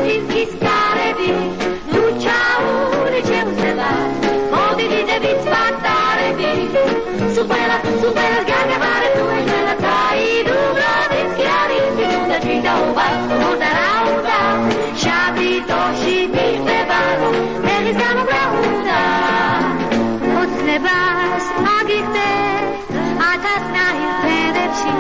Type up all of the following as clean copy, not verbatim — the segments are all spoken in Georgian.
დისკის კარები ნუ ჩაული შეუცება მოდი დიდებიც პატარები სუპერად გაგებარე თუ ეშველა დაიდუმრა დისკი არის თუნდა ჭიდაობა უნდა რაუნდა შაბიტოში მიხდება მეგის გამობრაუნდა ოცნებას აგიხდე ათასნაირ ფენებში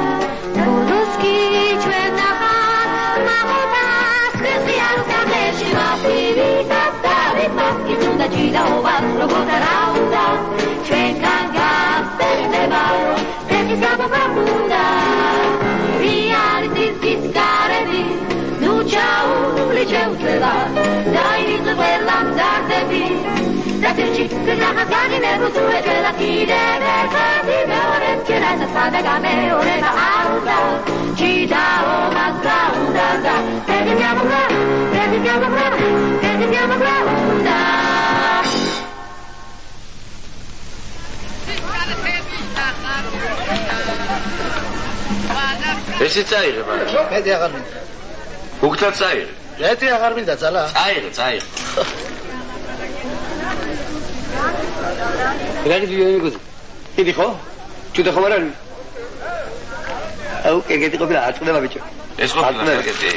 ბოლოს კი ჩვენ ნახავთ მამონას ხსიარს გამეში მაფივისაც დავიფას კი თუნდა ჭიდაობა როგორ რაუნდა ჩვენგან გასცემდება მეგის გამობრაუნდა რიანი დისკის კარები ნუ ჩაული შეუცვლება დაიწყო ყველა მზარდები Zatirci, kızlaha gagine buzue Gela kideme kadime Orem kirasa spada game Orema auda Cida o mazraunda Dedim yamura Esi წაიღე მაგრამ. მეტი აღარ მინდა. უკთა წაიღე. მეტი აღარ მინდა ძალა. წაიღე. რაგის ვიენიკოს. დიდი ხო? ჩუდე ხო არა? აუ, ეგეთი ყოფილა აწდება ბიჭო. ეს ყოფილა ეგეთი.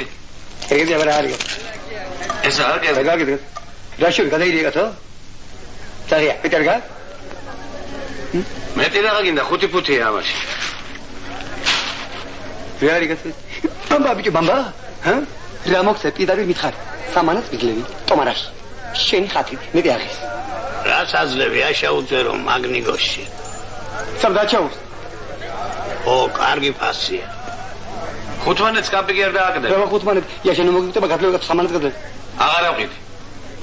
ეგეთი არა არის. ეს არ არის. გაგიგე. რაშო გადაიდია თო? წაღია, პეტერგა? მეტი რა გინდა 5 ფუთია ამაში. რეალი გასწრე. ბამბა ბიჭო ბამბა? ჰა? რა მოხდა პირდაპირ მითხარი. სამანას მიგლევი ტომარაში. შენი ხათი მე დიახის. რა საძლევია შეუძერო მაგნიგოში. სამ დაჩაუს. ო, კარგი ფასია. ხუთმანეთს კაპიკი არ დააკდე. რა ხუთმანეთ? ია შენ მომიგდება გადლევ სამანას გადლევ. აღარ ავყიდი.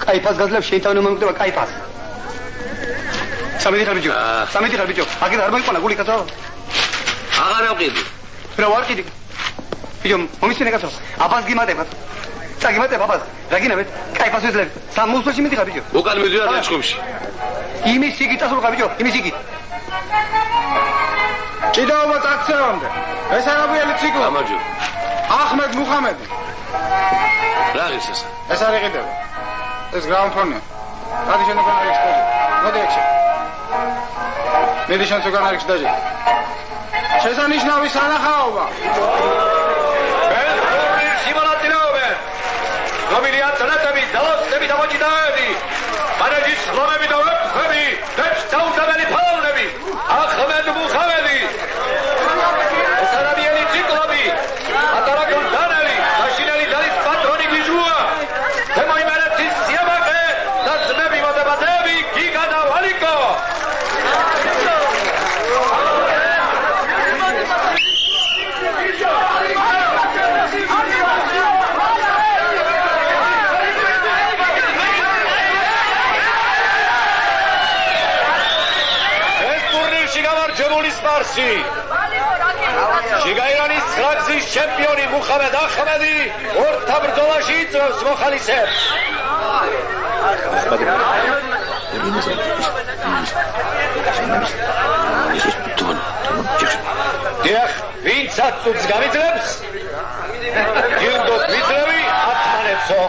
კაიფას გადლევ შენ თავი მომიგდება კაიფას. სამედი ხარ ბიჭო. სამედი ხარ ბიჭო. აგერ არ მოიყვანა გული კაცო. აღარ ავყიდი. რა ვარკიდი? ბიჭო, მომისმენე კაცო. აბას გიმატება. წაგიმატებ აბას. რა გინამეთ? კაიფას ვეძლებ. სამუსოში მიდიხარ ბიჭო. უკან მიდივარ ეჭხუბში. იმის იგი წასულყა ბიჭო, იმის იგი. ჭიდაობა აქცევამდე. ეს არაბიელი ციკლო. გამარჯო. ახმედ მუხამედი. რა არის ეს? ეს არ იყიდება. ეს გრაუნდფონია. გადი შენ უკან არის კოდი. მოდი ექშე. მედი შენ უკან არის დაჟე. შესანიშნავი სანახაობა. Robili atletami, dalostemi da močidadi, Paradis lomemi da vepsemi, već tauzameni palnevi, Ahmed Muhamedi, Sarabijeli ciklovi, Ataragon daneli, Našineli dalis patroni gvižua, Temoj meneti sjemake, da znebi vodebadevi, giga da valiko. Sparsi. Shigayranis ragzis çempioni Muhammed Ahmedi orta bრძოლაში იწვევს მოხალისებს. დიახ, ვინცაც წუთს გამიძლებს? ჯილდოს მიძლევი ათმანეთსო.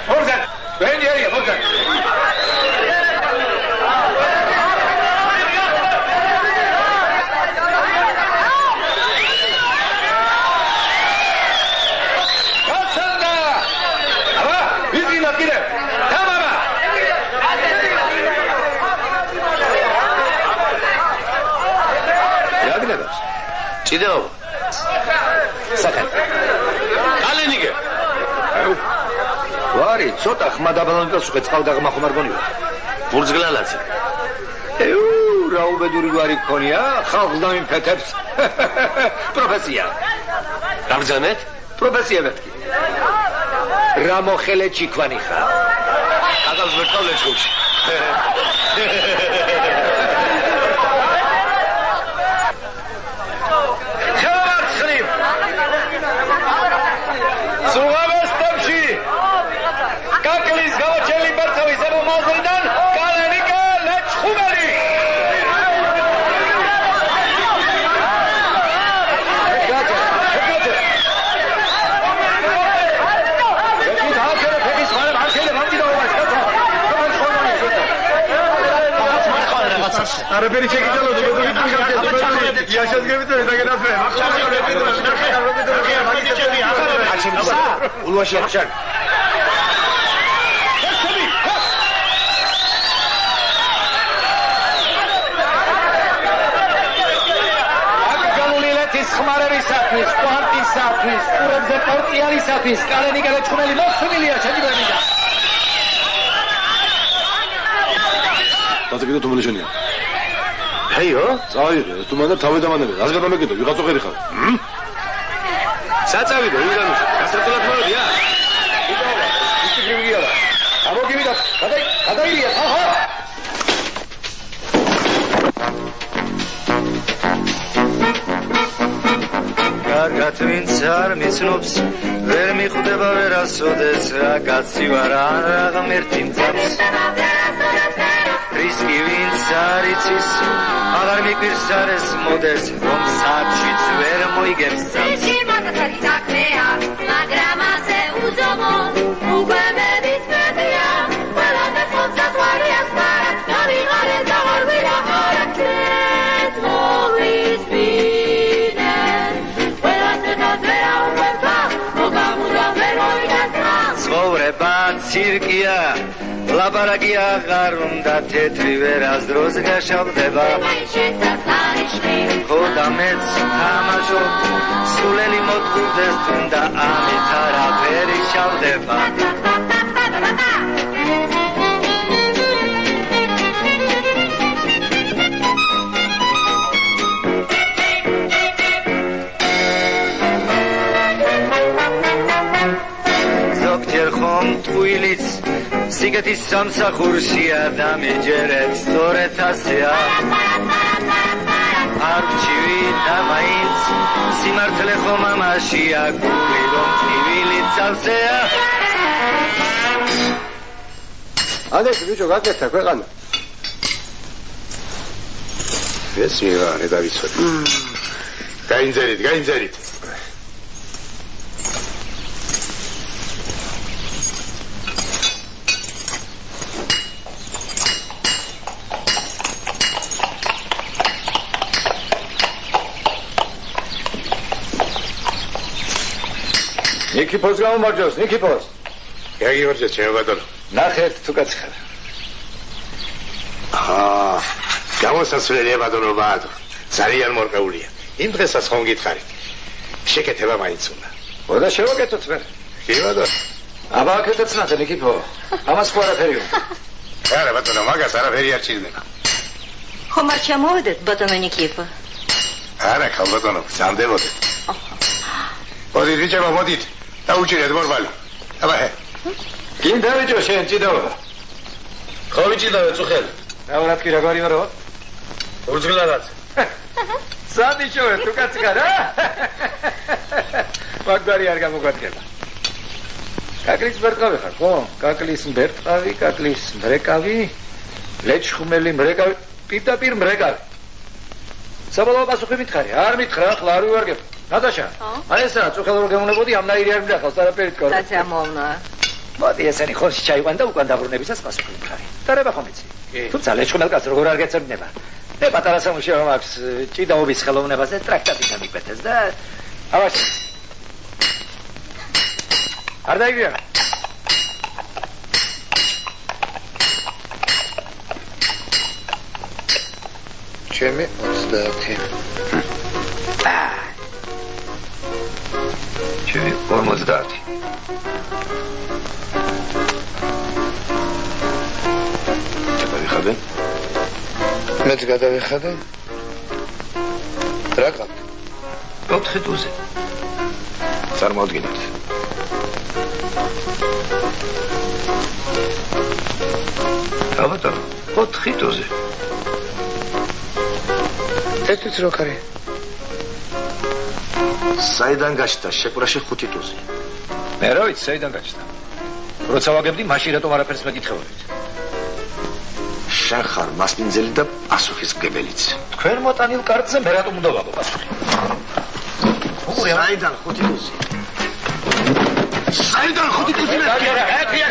Morgan, ven diaria, Morgan. Kasanda! Aba, izin akire. Tamam. Yagnedas. Çido. Sakın. Alenige. ვარი, ცოტა ხმა დაბალანდა სულ წყალდაღმა ხომ არ გონიო. ბურძგლალაცი. რა უბედური ვარი გქონია, ხალხს დამიფეთებს. პროფესია. გაბრძანეთ? პროფესია მეთქი. რა მოხელე ჩიქვანი ხარ? კაკალს ვერტავლე ჩხუბში. არაფერი შეგიძლიათ ულვაში აღჭარ ხმარებისათვის, კვანტისათვის, ყურებზე პორტიალისათვის, კალენი გადაჭრული მოხსნილია ჩაჯიბებიდა. ბაზაკი და თუმელეშენია. ჰეიო? წავიღე, თუ მანდა თავი დამანები. რას გადამეკიდო? ვიღაცო ხერი ხარ? საწავიდო, ვიღანუში. გასაწილად მოვიდია? იტავა, ისე გიგია. ამოგივიდა. გადაირია, ხა. კარგად ვინც არ მიცნობს ვერ მიხვდება ვერასოდეს რა კაცი ვარ ან რა ღმერთი მძაფს რისკი ვინც არ იცის აღარ მიკვირს არის მოდეს რომ საჩიც ვერ მოიგებს ძაფს მაგრამ ასე უზომო უკვე მედის მეტია ყველაფერს ხოცას ვარი ასპარა დავიღარე დავარბირა არაქეთ მოვის ცხოვრება ცირკია ლაპარაკი აღარ უნდა თეთრი ვერას დროს გაშავდება ხოდა მეც თამაშობ სულელი მოთხოვდეს თუნდა ამით არაფერი შავდება თვილიც სიგეთის სამსახურშია და მეჯერებს სწორედ ასეა არჩივი და მაინც სიმართლე ხომ ამაშია გული რომ თვილიც ავსეა ადეში ბიჭო გაკეთა ქვეყანა ეს მიღარე დავიცველი გაინძერით ნიკიფოს გამომარჯოს, ნიკიფოს. გაგივარჯეთ, ჩემო ბატონო. ნახეთ თუ კაცი ხარ. გამოსასვლელია ბატონო ბატო. ძალიან მორყეულია. იმ დღესაც ხომ გითხარით. შეკეთება მაინც უნდა. ხოდა შევაკეთოთ მე. კი ბატონო. აბა აკეთოთ ნახე ნიკიფო. ამას ხო არაფერი უნდა. არა ბატონო, მაგას არაფერი არ ჭირდება. ხომ არ ჩამოვედეთ ბატონო ნიკიფო? არა, ხალ ბატონო, გზამდებოდეთ. მოდით ბიჭებო, მოდით. დაუჭირეთ მორბალი. აბა ჰე. გინდა ბიჭო შენ ჭიდაობა. ხო ვიჭიდავე წუხელი. რა თქვი რა გვარი ვარო? უძღლადაც. საბიჭოე თუ კაცი ხარ რა? მაგარი არ გამოგვადგება. კაკლის მერყავი ხარ ხო? კაკლის მერყავი, კაკლის მრეკავი, ლეჩხუმელი მრეკავი, პირდაპირ მრეკავი. საბოლოო პასუხი მითხარი, არ მითხრა, ახლა არ ვივარგებ. ნატაშა, აი ესაა წუხელი რომ გემოვნებოდი, ამნაირი არ მიდახავს, არაფერი თქვა. დაწამოვნა. მოდი ესენი ხორში ჩაიყვან და უკან დაბრუნებისას პასუხი მითხარი. დარება ხომ იცი? თუმცა ლეჩხუმელ კაცს როგორ არ გეცერდება? მე პატარა სამუშაო რომ აქვს ჭიდაობის ხელოვნებაზე ტრაქტატი გამიკვეთეს და ავაში. არ დაიგია. ჩემი 30. ჩემი 50. გადავიხადე? მეც გადავიხადე. რა გაქვს? 4 დუზე. წარმოადგინეთ. ალბათ 4 დუზე. ეს რო ხარი? საიდან გაჩნდა შეკვრაში 5 დუზე? მე რა ვიცი, საიდან გაჩნდა? როცა ვაგებდი, მაშინ რატომ არაფერს მეკითხებოდით? შენ ხარ მასპინძელი და პასუხისმგებელიც. თქვენ მოტანილ კარტზე მე რატომ უნდა ვაგო პასუხი? საიდან 5 დუზე? საიდან 5 დუზე? აკრია.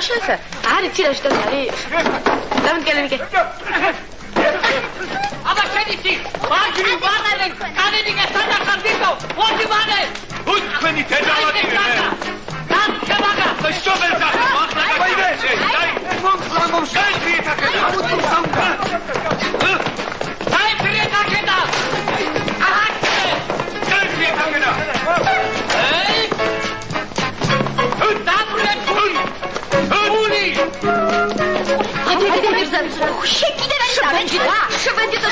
შეხა არის თირაში და არის დამდგელი მიგე აბა შედიცი მარჯვნივ ვარდანე კანედიკა სადახარდიკო მოდი მანე უს თქვენი დედალაკირე დამქებაგა შობელ ძახა მახლა გაიგე მომსლამომ შეიძლება ამიტომ სამდა აი პრიეტაკედა აჰა შეიძლება ეი დაბრუნე გული აი შეკიდე რა შაბენჯდა შაბენჯდა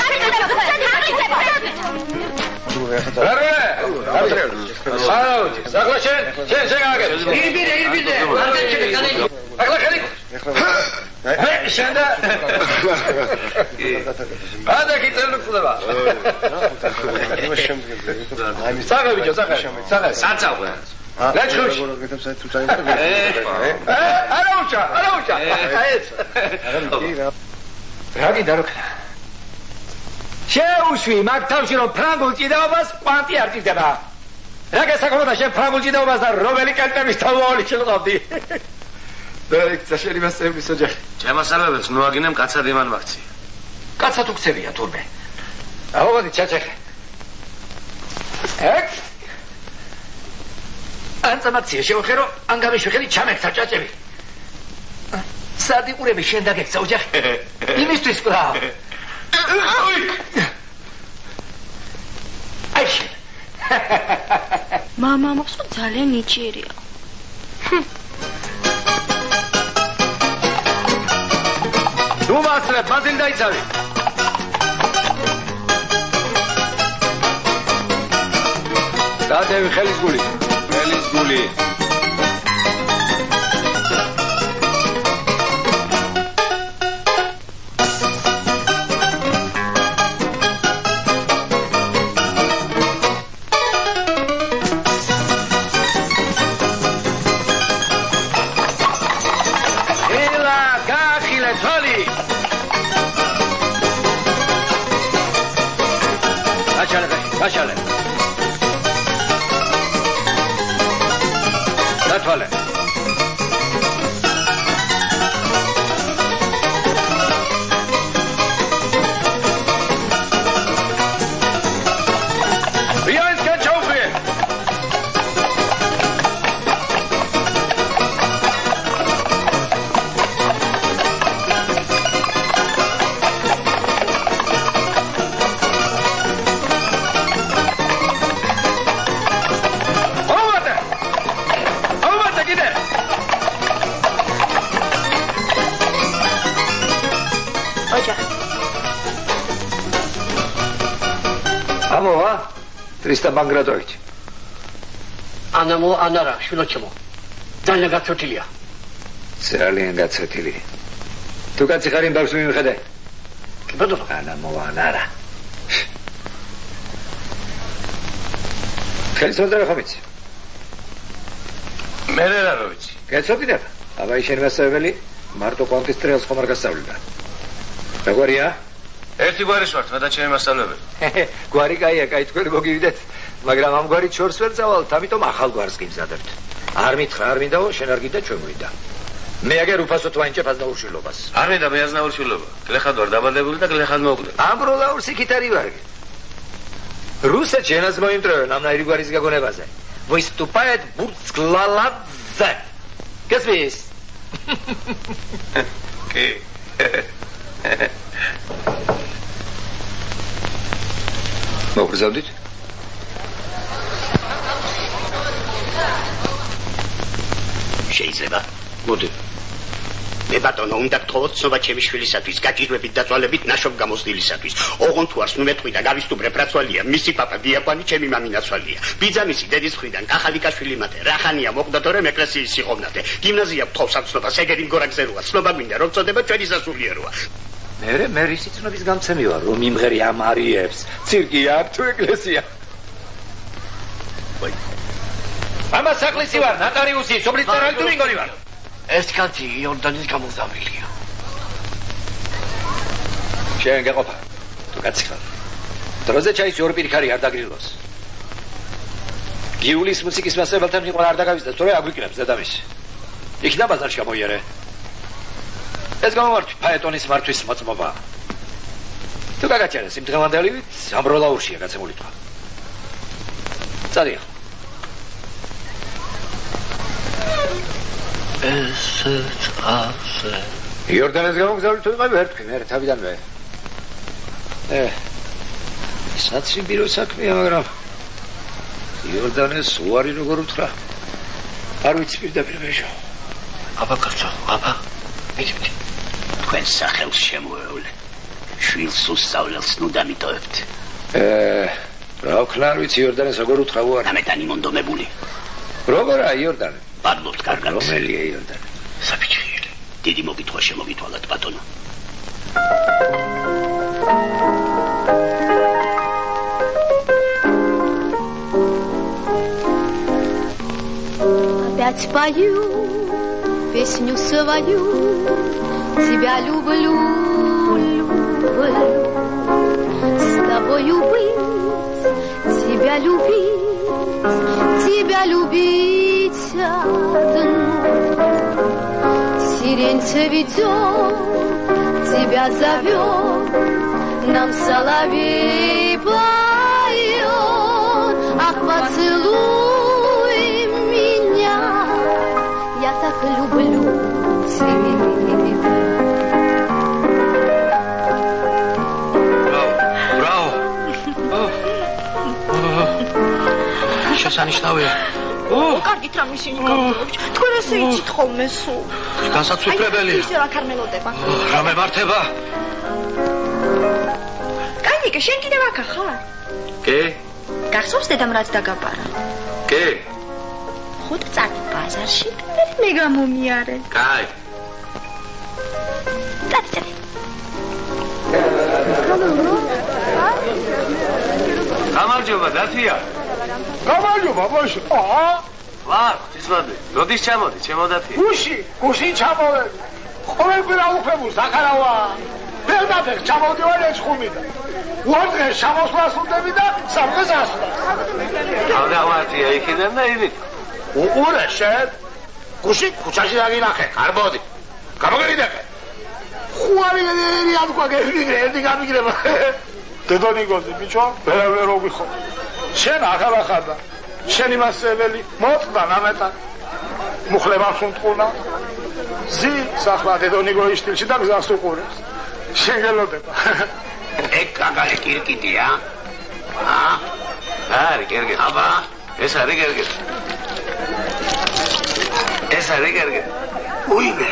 შეუშვი მაგ თავში რომ ფრანგულ ჭიდაობას კვანტი არ ჭირდება რა გასაკუთრდა შენ ფრანგულ ჭიდაობას და რომელი კანტების თავმოყოლი შეყავდი და იქ წაშელი მასწავლის ოჯახი ჩემასალებებს ნოაგინემ კაცად იმან ვაქცია კაცად უქცევია თურმე აუღადი ჩაჩეხე ეგ ანცამაცია შევხერო ან გამიშვიხელი ჩამექცა ჭაჭები სადიყურები შენ დაგექცა ოჯახი იმისთვის კვლავ აიშე მამა მოხსო ძალიან ნიჭიერია ნუ მასლებ მანძილი დაიცავი დადევი ხელის გული Vashale. Datvale. Bianska Chaufi. Амова 300 ბანგრადოვიჩი. ანამო ანარა შვილოჩემო. ძალიან გაცოთილია. ძალიან გაცოთილი. თუ კაცი ხარ იმ ბავშვს მიმხედე. კი ბატონო. ანამო ანარა. ხელისმოწერა ხომ იცი? მე რა ვიცი. გეცოდინებ? აბა შენი მასწავლებელი მარტო კვანტის ტრიალს ხომ არ გასწავლიდა. როგორია? ერთი გვარის ვართ, მე და ჩემი მასწავლებელი. გვარი კაია, კაი თქვენი მოგივიდეთ, მაგრამ ამ გვარით შორს ვერ წავალთ, ამიტომ ახალ გვარს გიმზადებთ. არ მითხრა, არ მინდაო, შენ არ გიდა, ჩვენ გვიდა. მე აგერ უფასო თვანჭებ აზნაურშვილობას. არ მინდა მე აზნაურშვილობა. გლეხად ვარ დაბადებული და გლეხად მოვკვდე. ამბროლაურ სიკითარი ვარ. რუსეთში ენას მოიმტრევენ ამ ნაირი გვარის გაგონებაზე. Выступает Бурцклаладзе. Გესმის? კი. მოგზავდით? შეიძლება. მოდი. მე ბატონო, უნდა გთხოვოთ ცნობა ჩემი შვილისათვის, გაჭირვებით დაწვალებით ნაშობ გამოსდილისათვის. ოღონდ თუ არს ნუ მეტყვი და გავისტუბრებ რაცვალია, მისი პაპა დიაკვანი, ჩემი მამინაცვალია. ბიძამისი დედის მხრიდან კახალიკაშვილი მათე, რახანია მოკვდათო რომ ეკლესიის სიხოვნათე. გიმნაზია გთხოვს ამ ცნობას, ეგერი მგორაგზეროა, ცნობა გვინდა რომ წოდება ჩვენი სასულიეროა. მე რისი ცნობის გამცემი ვარ, რომ იმღერი ამარიებს, ცირკი აქვს თუ ეკლესია. ვაი. ამა საკლისი ვარ, ნოტარიუსი, სოფლის წერალი თუ მიგონი ვარ. ეს კაცი იორდანის გამოგზავრილია. შენ გაყოფა. თუ კაცი ხარ. დროზე ჩაის ორი პირიქარი არ დაგრილოს. გიულის მუსიკის მასწავლებელთან მიყვა არ დაგავიწყდა, თორე აგვიკნებს დედამისი. იქნა ბაზარში გამოიერე. ეს გამომართვი ფაეტონის მართვის მოწმობა. თუ გაგაჩერეს იმ დღევანდელივით, ამბროლაურშია გაცემული თქვა. წადიახ. იორდანეს გამოგზავნით თუ იყავი ვერტქვი, მე თავიდანვე. საცრიბირო საქმეა, მაგრამ იორდანეს უარი როგორ უთხრა? არ ვიცი პირდაპირ მეშო. აბა კაცო, აბა. მიდი. თქვენ სახელს შემოევლე. შვილს უსწავლელს ნუ დამიტოვებთ. რა ვქნა, არ ვიცი იორდანეს როგორ უთხრა უარი. ამეტანი მონდომებული. როგორა იორდანე? პარლობთ კარგად. რომელია იორდანე? საფიჩხილი. დიდი მოგითხვა შემოგითვალათ ბატონო. Опять пою песню свою, тебя люблю, люблю, с тобою быть, тебя любить одну. Сирень цветет, тебя зовет, нам соловей поет, ах, поцелуй меня, я так люблю тебя. Браво! შესანიშნავია. კარგით რამ ისინი გავიგებთ. თქვენ ესე იცით ხოლმე სულ. განსაცვიფრებელია. ისე რა არ მელოდება. რამე მართება? კანიკა, შენ კიდევ აქ ხარ? კი. გახსოვს დედამ რაც დაგაბარა? კი. ხუთ წამი ბაზარში და მე გამომიარე. კაი. წამი. გამარჯობა, დათია. გამარჯობა, ბოშო. ვარ, ისმადი. როდის ჩამოდი, ჩემო დათია? გუში ჩამოვედი. ყოველგვარ აუფებულს ახარავა. ბერდაფეხ ჩამოვდივარ ეჭხუმიდან. უორდღეს ჩამოსვლას ვდები და სამდღეს ასვლა. ავდამარტია იქიდან და იმით. უყურე შენ. გუში ქუჩაში დაგინახე, კარბოდი. გამოგერიდე. ხუარი რიად გვაგერიდე, ერთი გამიგრება. დედონიგოზე ბიჭო, ვერავე რო გიხო. შენ ახალ და შენი მასწავლებელი მოწდა ნამეტა. მუხლებას უმტყუნა. zi სახლა დედონიგოის სტილში და გზას უყურებს. შენ გელოდება. ეგ კაგალი კირკიტია? არის კერგე. აბა, ეს არის კერგე. ეს არის კერგე. უიმე.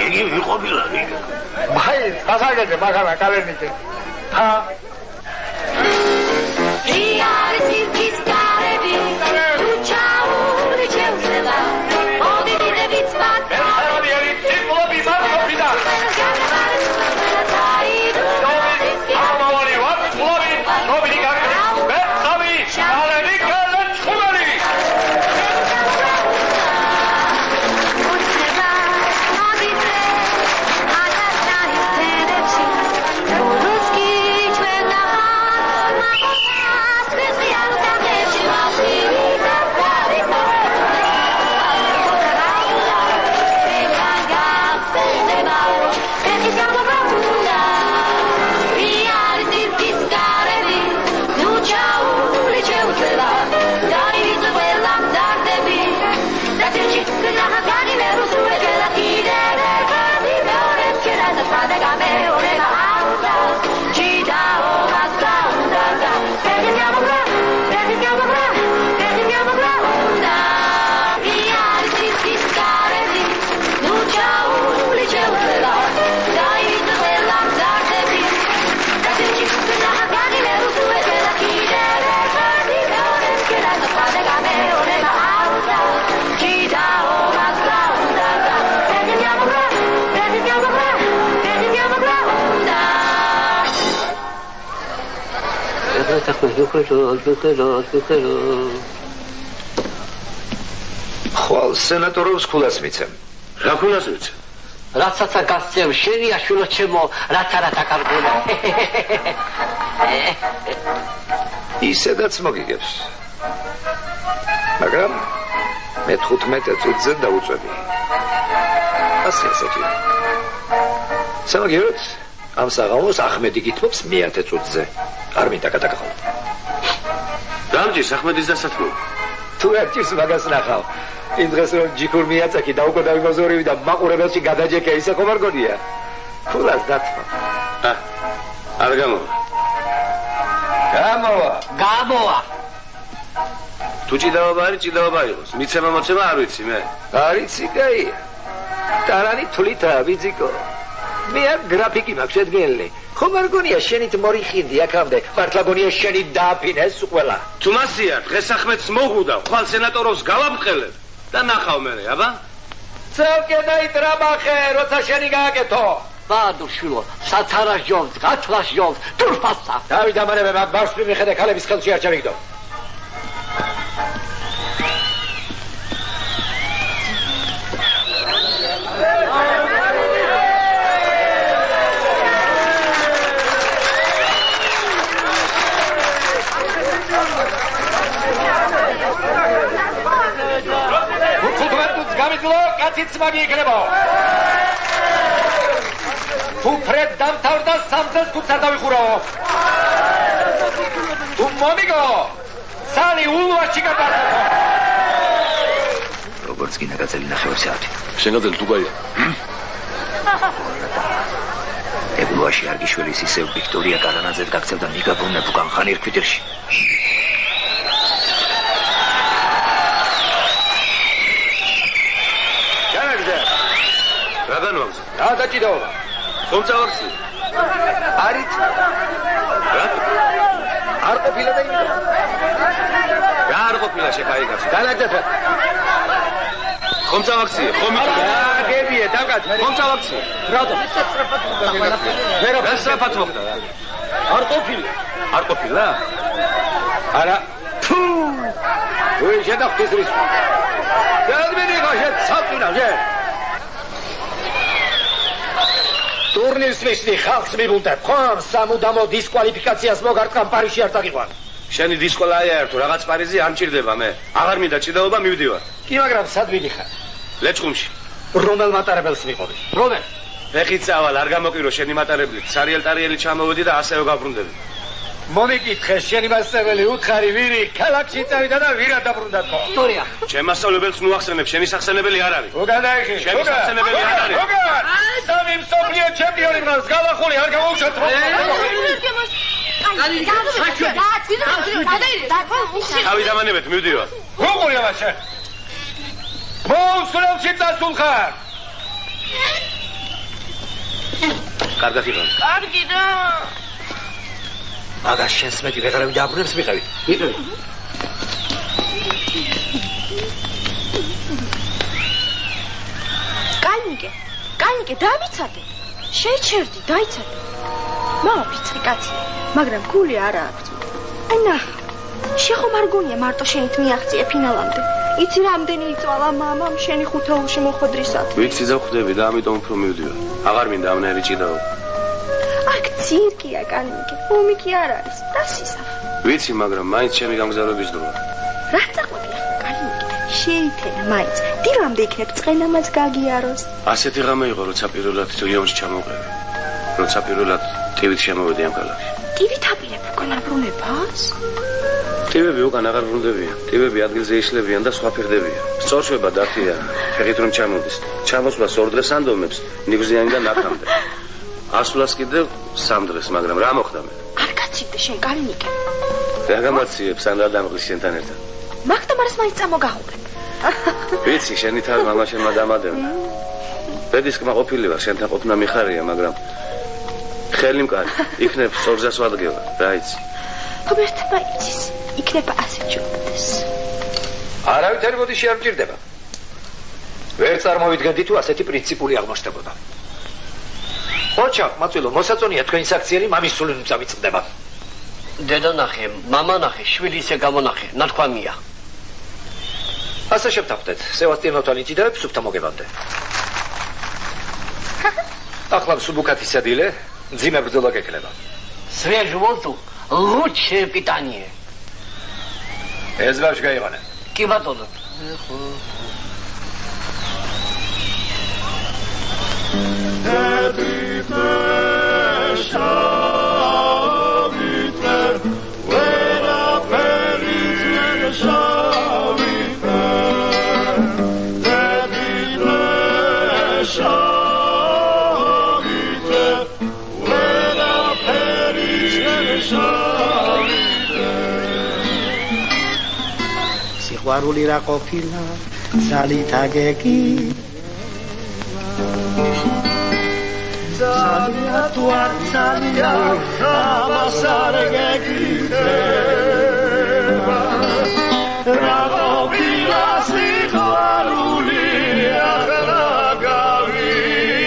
იგი ვიყოფილანი. მაი, ასაგეთე მაგალა კალენიკე. ხვალ სენატორებს ქულას მიცემ. რა ქულას მიცემ? რაცაცა გასწევ შენია შვილო ჩემო, რათა რა დაკარგულა. ისედაც მოგიგებს. მაგრამ მე 15 წუთზე დაუწვევი. ასე ესეთი. სამაგიეროდ ამ საღამოს ახმედი გითმობს მე-10 წუთზე. არ მინდა გადაგახალო. დამჯის ახმედის დასათმო. თუ არ ჭირს მაგას ნახავ. იმ დღეს რომ ჯიქურ მიაწაკი და უკვე დავიმოზორივი და მაყურებელში გადაჯექე ისე ხომ არ გონია? ფულას დათმო. არ გამოვა. გამოვა. თუ ჭიდაობა არის, ჭიდაობა იყოს. მიცემა მოცემა არ ვიცი მე. არიცი კაია. ტარანი თვლითაა ბიძიკო. მე არ გრაფიკი მაქვს შედგენილი. ხომ არ გონია შენით მორიხინდი აქამდე, მართლა გონია შენით დააფინეს ყველა. თუ მასია, დღეს ახმედს მოღუდა, ხვალ სენატოროს გავამყელებ და ნახავ მე, აბა? ცალკე დაიტრაბახე, როცა შენი გააკეთო. ბადუშილო, საცარას ჯობს, გათვლას ჯობს, თურფასა. დავით ამანებე მაგ ბავშვი მიხედე ქალების ხელში არ ჩავიგდო. კაციც მაგი იქნება. თუ ფრედ დამთავრდა სამწელს თუც არ დავიხურავო. თუ მომიგო, სალი ულვაში გადაარჩა. როგორც გინდა გაწელი 9 საათი. შენ გაძელი თუ გაია. ებრუაში არგიშვილის ისევ ვიქტორია კარანაძედ გაქცევდა მიგაბონებ უკან ხანერ ქვიტირში. რა დაჭიდაობა? ხომ წავარცი? არით. არ ყოფილა და იმედა. რა არ ყოფილა შეკაიგავს? დანაგდათა. ხომ წავარცი? ხომ მიტყვა? გებია, დაგად. ხომ წავარცი? რატო? რა საფათ მოხდა? არ ყოფილა. არ ყოფილა? არა. თუ! ვე შედახტის რის. გადმენი გაშეთ საფუნა, ჯე. ტურნირს მისვი ხალხს მიბუნდებ, ხომ სამუდამო დისკვალიფიკაციას მოგარტყამ პარიზში არ წაგიყვან. შენი დისკვალაია ერთო რაღაც პარიზი არ მჭირდება მე. აღარ მინდა ჭიდაობა მივდივარ. კი, მაგრამ სად მიდიხარ? ლეჩხუმში. რომელ მატარებელს მიყავი? რომელ? ფეხით წავალ, არ გამოკირო შენი მატარებლით. სარიელ-ტარიელი ჩამოვედი და ასევე გაბრუნდები. მომიკითხე, შენი მასწავლებელი უთხარი ვირი, ქალაქში წავიდა და ვირად დაბრუნდა თქო. ისტორია. ჩემ მასწავლებელს ნუახსენებ, შენი სახსენებელი არ არის. უგან დაიხი. შენი სახსენებელი არ არის. უგან! სამი მსოფლიო ჩემპიონი მრავს, გავახული, არ გავაუშვათ. თავი დამანებეთ, მივდივარ. გუყურია მაშა. მოუსწრელში დასულ ხარ. კარგად იყავ. კარგი და მაგას შენს მეტი ვეღარავი დააბრუნებს მიყავი. მიყავი. კალნიკე, დავიცადე. შეიჩერდი, დაიცადე. მამა ფიცხი კაცია, მაგრამ გული არა აქვს. აი ნახე. შეხომ არ გონია მარტო შენით მიაღწია ფინალამდე. იცი რამდენი იწვალა მამამ შენი ხუთეულში მოხვედრისად. ვიცი და ხვდები და ამიტომ უფრო მივდივარ. აღარ მინდა ამნაირი ჭიდაობა. აქ ცირკია კალნიკე, ომი კი არ არის, დასისახ. ვიცი, მაგრამ მაინც ჩემი გამგზავრების დროა. რა წაყვები ახლა კალნიკე? შეითელა მაინც. დილამდე იქნებ წყენამაც გაგიაროს. ასეთი ღამე იყო, როცა პირველად რიონში ჩამოვყევი. როცა პირველად ტივით შემოვედი ამ ქალაქში. ტივით აპირებ უკან აბრუნებას? ტივები უკან აღარ ბრუნდებიან. ტივები ადგილზე იშლებიან და სხვა ფერდებიან. სწორშვება დათია, ფეხით რომ ჩამოდის. ჩამოსვლას 2 დღეს ანდომებს, ნიგზიანიდან აქამდე. ასვლას კიდევ 3 დღეს, მაგრამ რა მოხდა მე? არ გაცივდე შენ კალნიკე. რა გამაციებს ან რა დამღლის შენთან ერთად? მაგდამარს მაინც წამოგახურებ. ვიცი, შენი თავი მამა შენმა დამადევნა. ბედისკმა ყოფილი ვარ, შენთან ყოფნა მიხარია, მაგრამ ხელი მკარი, იქნებ სწორზას ვადგება, რა იცი. ღმერთმა იცის, იქნება ასე ჯობდეს. არავითარი ბოდიში არ მჭირდება. ვერ წარმოვიდგენდი თუ ასეთი პრინციპული აღმოჩნდებოდა. ოჩა, მაწვილო, მოსაწონია თქვენი საქციელი მამის სულით წავიწყდება. დედა ნახე, მამა ნახე, შვილი ისე გამონახე, ნათქვამია. ასე შევთანხმდეთ, სევასტიანოვთან იციდებ სუფთა მოგებამდე. ახლა სუბუკათის სადილე, მძიმე ბრძოლა გექნება. Свеж воздух, лучшее питание. ეს ბავშვი გაიყანე. კი ბატონო. სიყვარული რა ყოფილა ძალით აგეკი ძალიან თუ არ ძალიან ამას არ გეკითხება რა ყოფილა სიყვარული ახლა გავიგე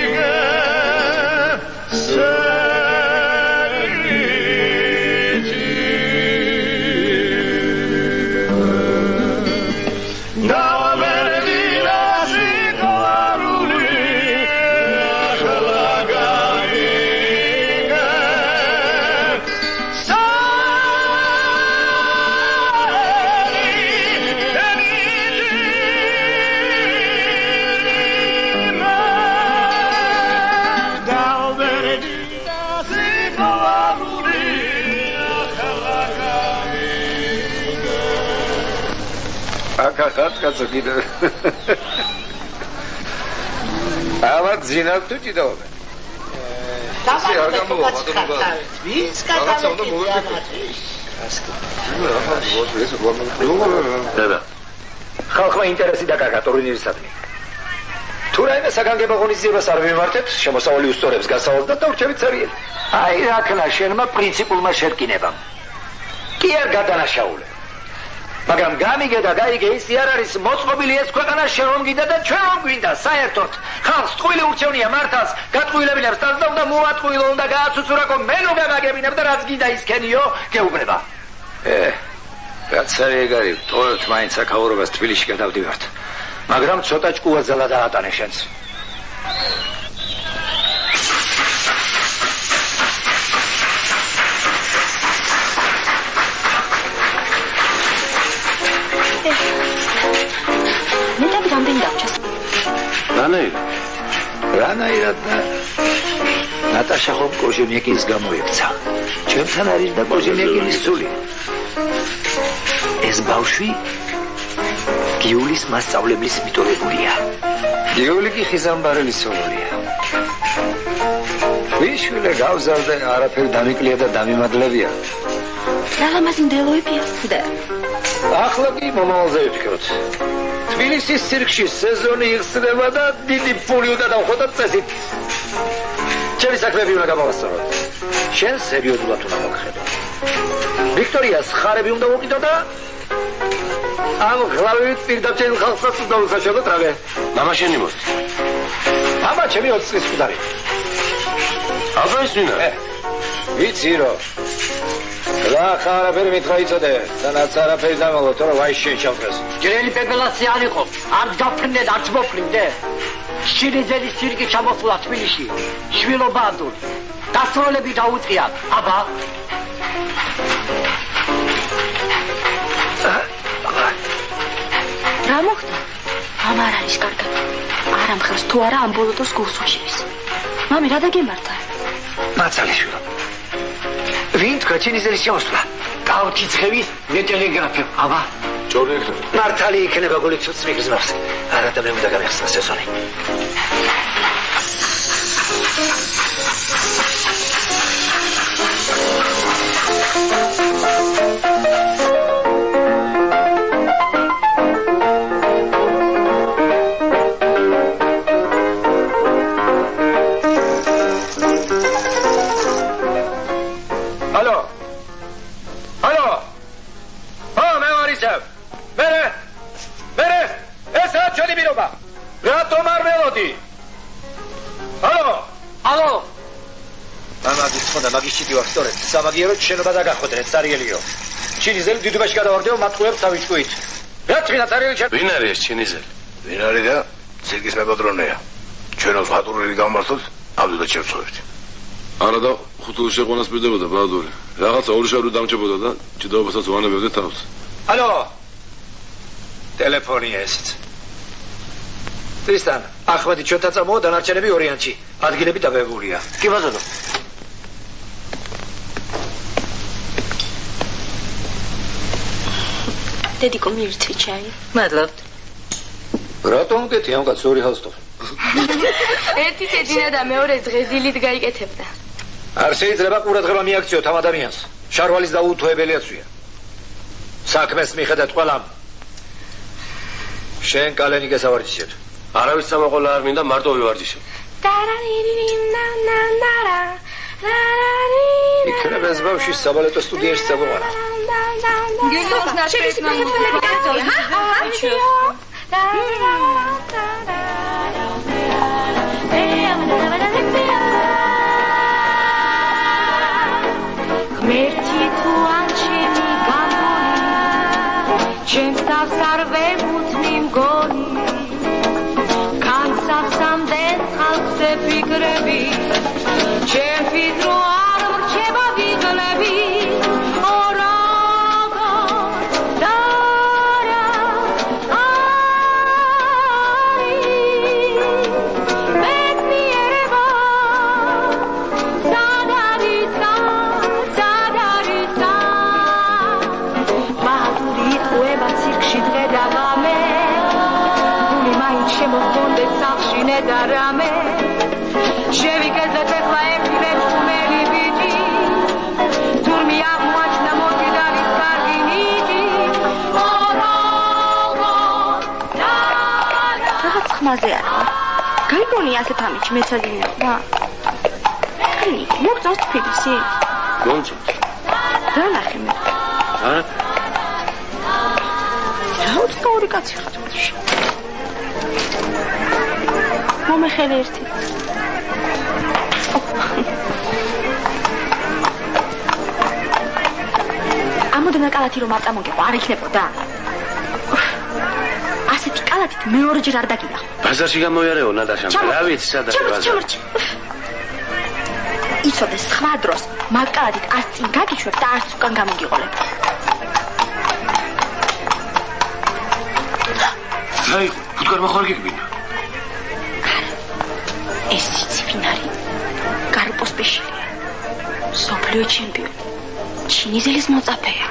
ხათ კაცო კიდე ამა ძინავ თუ ჭიდაობე ასე არ გამოვა ბატონო ვის კატალოგია დედა ხალხმა ინტერესი დაკარგა ტურნირისადმი თუ რაიმე საგანგებო ღონისძიებას არ მიმართეთ შემოსავალი უსწორებს გასავალს და დავრჩებით ცერიელი აი რა ქნა შენმა პრინციპულმა შერკინებამ კი არ გადანაშაულე მაგრამ გამიგე და გაიგე ისი არ არის მოწყობილი ეს ქვეყანა შენ რომ გინდა და ჩვენ რომ გვინდა საერთოდ ხალხს ტყუილი ურჩევნია მართალს გატყუილებინებს და უნდა მოატყუილო უნდა გააცუცურაკო მენო გამაგებინებ და რაც გინდა ისქენიო გეუბნება რაც არის ეგარი თორთ მაინც აქაურობას თბილისში გადავდივართ მაგრამ ცოტა ჭკუა ძალა დაატანე შენს რანაირად და ნატაშა ხომ კოჟენეკინის გამოექცა ჩემთან არის და კოჟენეკინის სული ეს ბავშვი გიულის მასწავლებლის მიტოვებულია გიული კი ხიზამბარელის სოლია ვიშვილე გავზავდე არაფერი დამიკლია და დამიმაგლებია რა ლამაზი მდელოებია და ახლა კი მომავალზე ვთქვით თბილისის ცირკში სეზონი იხსნება და დიდი ფული უნდა დავხოთ წესით. ჩემი საქმეები უნდა გამოვასწოროთ. შენ სერიოზულად უნდა მოგხედო. ვიქტორიას ხარები უნდა მოვყიდო და ამ ღლავით პირდაპირ ხალხსაც უნდა უსაშოდოთ რავე. მამა შენი მოსწ. მამა ჩემი 20 წლის მკვდარი. აბა ის ვინა? ვიცი რომ რა ხარაფერი მითხრა იცოდე, სანაც არაფერი დამალო, თორე ვაი შენ ჩავკრეს. ჯერელი პეპელაცი არ იყო, არც გაფრინდე, არც მოფრინდე. შინიძელის ცირკი ჩამოსულა თბილისში, შვილო ბანდური. დასროლები დაუწყია, აბა. რა მოხდა? ამ არ არის კარგად. არ ამხელს თუ არა ამ ბოლოდოს გულს უჩივის. მამი, რა დაგემართა? მაცალიშვილო. ვინ თქვა ჩინიზელის შემოსვლა? გავთიცხევი მე ტელეგრაფი. აბა, ჯორი იქნება. მართალი იქნება გული ცუცმი გზნობს. არა და მე უნდა გამიხსნა სეზონი. სამაგიერო შენობა დაგახოდრეთ სარიელიო. ჩინიზელი დიდუბაში გადავარდეო მატყუებს თავიჭკუით. რა თვითონ სარიელი ჩემ. ვინ არის ეს ჩინიზელი? ვინ არის და ცირკის მეპატრონეა. ჩვენოს ხატურელი გამართოთ, ამდენად შევწოვებთ. არა და ხუთული შეყვანას პირდებოდა ბადური. რაღაცა ორი შავრი დამჭებოდა და ჭიდაობასაც ვანებებდე თავს. ალო. ტელეფონია ესეც. Tristan, ახმედი ჩვენთა წამოა დანარჩენები ორიანტში. ადგილები დაბეებულია. კი ბატონო. დედიკო მირთვი ჩაი. მადლობთ. რატომ უკეთი ამ კაცს ორი ჰალსტო? ერთი წეძინა და მეორე დღე დილით გაიკეთებდა. არ შეიძლება ყურადღება მიაქციოთ ამ ადამიანს. შარვალის დაუთოებელიაცვია. საქმეს მიხედათ ყველამ. შენ კალენი გესავარჯიშებ. არავის წამოყოლა არ მინდა, მარტო ვივარჯიშებ. იქნება ეს ბავშვი საბალეტო სტუდიაში წაგვეყარა. ღმერთი თუ ან ჩემი გამდონი ჩემს თავს არ ვებუთნი მგონი განსახსამდენ ხალხზე ფიქრები ჩემი დრო არ ვრჩება ვიღლები darame შევიკეთეთ ახლა ერთი მეჩხუმელი ბიჭი თურმე აღმოაჩნდა მოკიდალის კარგი ნიჭი რაღაც ხმაზე არა გაიგონი ასე თამიჩი მეცადინა და აი მოგწონს თბილისი მომწონს რა ნახე მე არა რა ორი კაცი ხარ მომეხელი ერთი ამოდენა კალათი რომ არ წამოგიყვა არ იქნებოდა ასეთი კალათით მეორეჯერ არ დაგინახო ბაზარში გამოიარეო ნატაშამ რა ვიცი სადაა ბაზარი იცოდე სხვა დროს მაგ კალათით არც წინ გაგიშვებ და არც უკან გამოგიყოლებ აი ფუტკარმა ხარ გიგბინა ეს ციფინარი გარპოს პეშილია სოფლიო ჩემპიონი ჩინიზელის მოწაფეა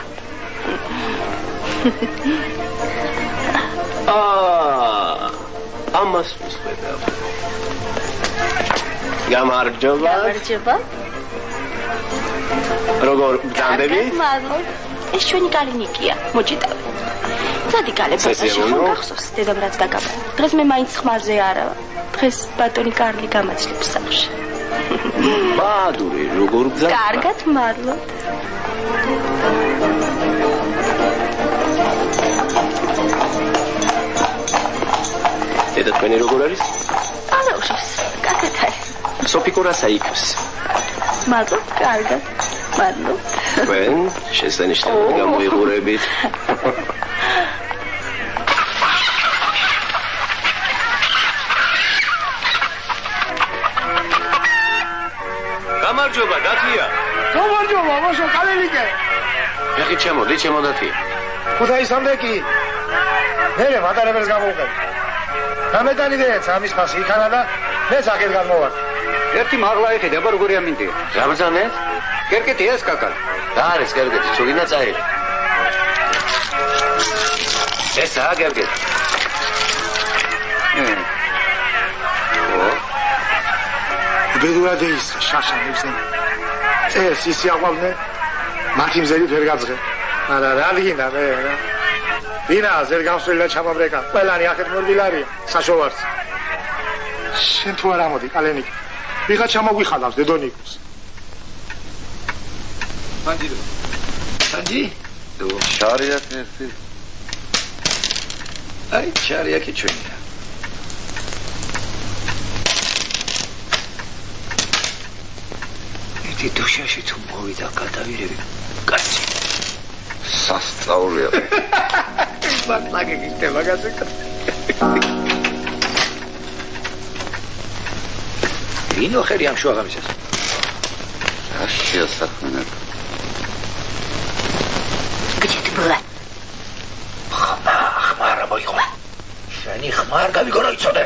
ამას ვისწრებ გამარჯობა როგორ გამდები მადლობ ეს ჩვენი კალინიკია მოჭიტავ სადი გალებასაში ხომ გახსოვს დედამ რაც გაგაბა დღეს მე მაინც ხმაზე არა დღეს ბატონი კარლი გამაჩნდება სახლში ბადური როგორ გზა კარგად მადლობ დედა თქვენი როგორ არის არა უშავს კარგად არის სოფიკურა საიქს მადლობ კარგად მადლობ თქვენ შესანიშნავად გამოიყურებით გამარჯობა დათია გამარჯობა მოშო კალენიკე ეხი ჩემოდი ჩემოდათია ხუთაისამდე კი მე მატარებელს გამოვყევ გამეტანიდეც ამის ფასი იქანა და მეც აქეთ გამოვარ ერთი მაღლა ეხედება როგორი ამინდია რა ბრძანეთ კერკეტი ეს კაკალი რა არის კერკეტი ცულინა წაირი ესაა კერკეტი ბედურად ის შაშანებს წეს ისი აყვავდნენ მათი მზერით ვერ გაძღე მაგრამ რა დგინდა მე რა დინა ზერ გამსვლელი და ჩამაბრეკა ყველანი ახეთ მორბილარია საშოვარს შენ თუ არ ამოდი კალენიკი ვიღა ჩამოგვიხალავს დედონიკოს სანჯი შარიაკი ერთი აი შარიაკი ჩვენია ერთი დუშაში თუ მოვიდა გადავირები კაცი სასწაულია მართლაგე გიქნება გასაკა ვინო ხერი ამ შუაღამისას აშია საქმენა გიჩეთი ბლა ხმარა მოიხო შენი ხმარ გავიგორო იცოდე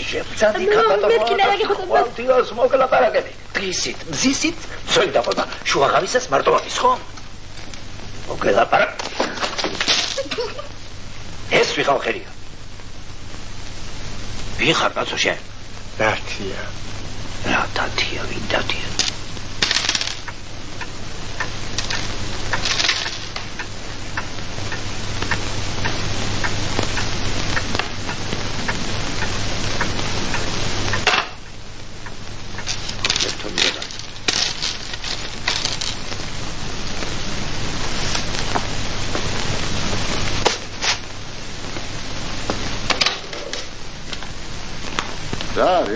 შევწადი ხალხს მოგლაპარაკები. დღისით, მზისით, ძველი დაყვება შუაღავისას მარტოობის ხო? მოგლაპარაკ. ეს ვიღავ ხელია. ვიხარ კაცო შენ? დათია. რა დათია, ვინ დათია?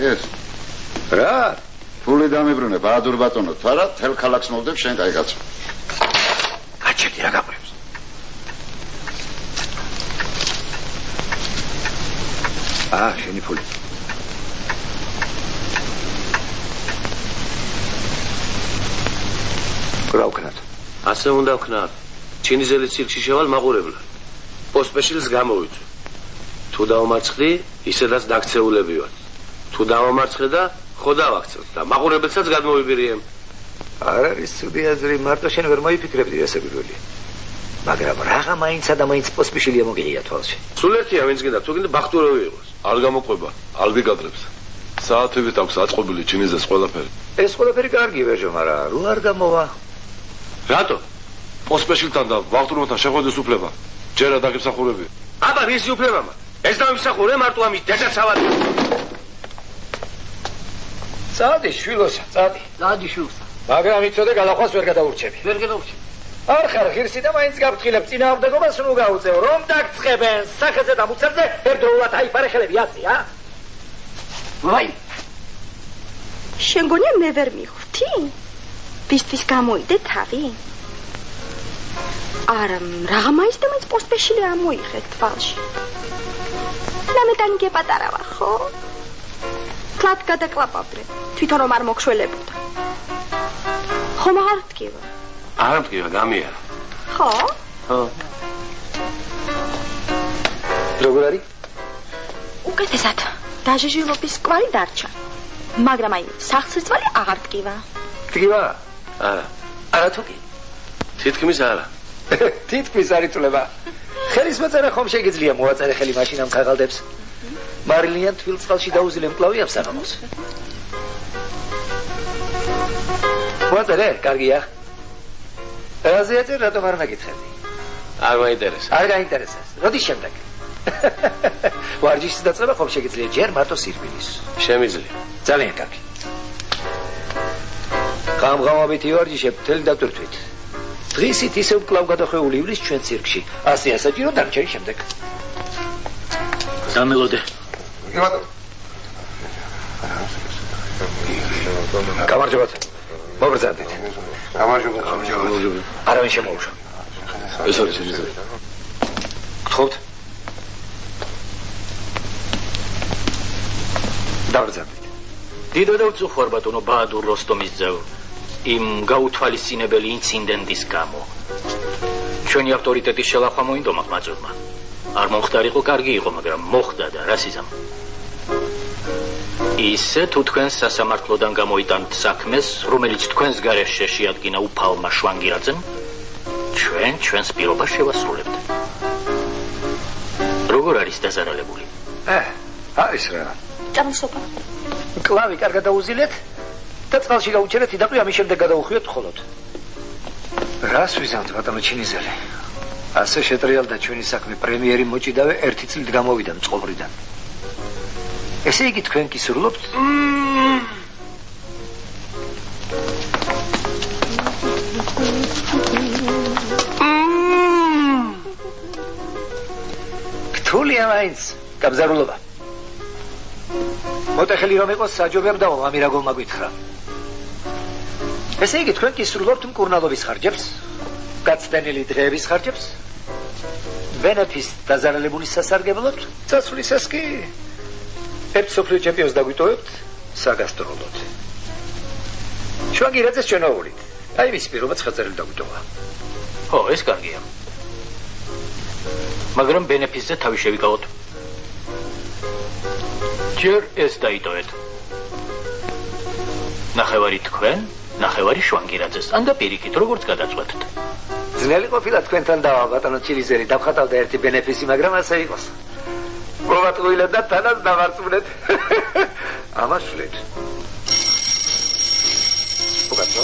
ეს რა ფული დამიბრუნე ბაადურ ბატონო თარა თელ ქალაქს მოვდებ შენ კაი კაცო გაჩერდი რა გაყურებს შენი ფული რა ვქნათ ასე უნდა ვქნათ ჩინიზელი ცირკში შევალ მაყურებლად პოსპეშილს გამოვიწვი თუ დავმარცხდი ისედაც დაქცეულები ვართ თუ დავამარცხე და ხო დავაქცევთ და მაყურებელსაც გადმოვიბირიემ. არ არის ცუდი აზრი, მარტო შენ ვერ მოიფიქრებდი ესე პირველი. მაგრამ რაღა მაინცა და მაინც პოსპიშილია მოგიღია თვალში. სულ ერთია ვინც გინდა, თუ გინდა ბახტურავი იყოს. არ გამოყვება, ალბი კადრებს. საათებით აქვს აწყობილი ჩინიზეს ყველაფერი. ეს ყველაფერი კარგი ვერჟო, მაგრამ რო არ გამოვა? რატო? პოსპეშილთან და ვახტურობთან შეხვედეს უფლება. ჯერა დაგემსახურები. აბა რისი უფლება მაქვს? ეს დავიმსახურე მარტო ამის დედაცავად. წადი შვილოსა, წადი შვილოსა. მაგრამ იცოდე გალახვას ვერ გადაურჩები. ვერ გადაურჩები. არ ხარ ღირსი და მაინც გაფრთხილებ წინააღმდეგობას ნუ გაუწევ, რომ დაგწყებენ სახეზე და მუცებზე ერთდროულად აიფარე ხელები აცი, ვაი. შენ გონია მე ვერ მიხვდი? ვისთვის გამოიდე თავი? არა, რაღა მაინც და მაინც პოსტპეშილი ამოიღეთ თვალში. ლამეტანი გეპატარა ვარ, ხო? კლად გადაკლაპავდრე, თვითონ რომ არ მოგშველებოდა. ხომ აღარ ვთქივა? არ მტკივა, გამიარა. ხო? ხო. როგორ არის? უკეთესად. დაჟეჟილობის კვალი დარჩა. მაგრამ აი, სახსრიცვალი აღარ ვთქივა. ვთქივა? არა. არა თუ კი? თითქმის არა. თითქმის არ იწლება. ხელის მოწერა ხომ შეგიძლია მოაწერე ხელი მაშინ ამ ქაღალდებს? მარილიან თვილწყალში დაუზილე მკლავი ამ საღამოს. მოაწერე, კარგია. რაზე ეწერ, რატომ არ მეკითხები? არ მაინტერესებს. არ გაინტერესებს. როდის შემდეგ? ვარჯიშის დაწყება ხომ შეგიძლია ჯერ მარტო სირბილის. შემიძლია. ძალიან კარგი. გამღამობით ივარჯიშებ მთელი დატვირთვით. დღისით ისევ კლავ გადახვეული ივლის ჩვენ ცირკში. ასე ასაჭირო დარჩენი შემდეგ. დამელოდე. გამარჯობათ. მოგრძანდით. გამარჯობა. არავინ შემოუშვა. ეს არის შეიძლება. გთხოვთ. დავრძანდით. დიდო და უწუხარ ბატონო ბაადურ როსტომის ძევ იმ გაუთვალისწინებელი ინციდენტის გამო. ჩვენი ავტორიტეტის შელახვა მოინდომა ხმაძურმა. არ მომხდარიყო, კარგი იყო, მაგრამ მოხდა და რა სიზამ. ისე თუ თქვენ სასამართლოდან გამოიტანთ საქმეს, რომელიც თქვენს გარეშე შეადგინა უფალმა შვანგირაძემ, ჩვენ ჩვენს პირობას შევასრულებთ. როგორ არის დაზარალებული? არის რა. წამოსობა. კლავი კარგად დაუზილეთ და წყალში გაუჩერეთ იდაყვი ამის შემდეგ გადაუხვიოთ ხოლოდ. რას ვიზამთ ბატონო ჩინიზელი? ასე შეტრიალდა ჩვენი საქმე პრემიერი მოჭიდავე 1 წლით გამოვიდა მწყობრიდან. ესე იგი თქვენ კი სრულობთ? გთულია მაინც გაბზარულობა. მოტეხელი რომ იყოს საჯობებდაო ამირაგოვმა გითხრა. ესე იგი თქვენ კი სრულობთ მკურნალობის ხარჯებს, გაცდენილი დღეების ხარჯებს, ვენეფის დაზარალებული სასარგებლოდ, წასვლისას კი ერთ სოფლიო ჩემპიონს დაგვიტოვებთ საგასტროლოდ. შვანგირაძეს ჩვენაულით. აი მის პირობაც ხაწერილი დაგვიტოვა. ხო, ეს კარგია. მაგრამ ბენეფისზე თავი შევიკავოთ. ჯერ ეს დაიტოვეთ. ნახევარი თქვენ, ნახევარი შვანგირაძეს. ან და პირიქით, როგორც გადაწყვეტთ. ძნელი ყოფილა თქვენთან დავა ბატონო ჩილიზერი დავხატავდა ერთი ბენეფისი, მაგრამ ასე იყოს. მოვატყუილეთ და თანაც დავარწმუნეთ. ამაშულეთ. უკაცო.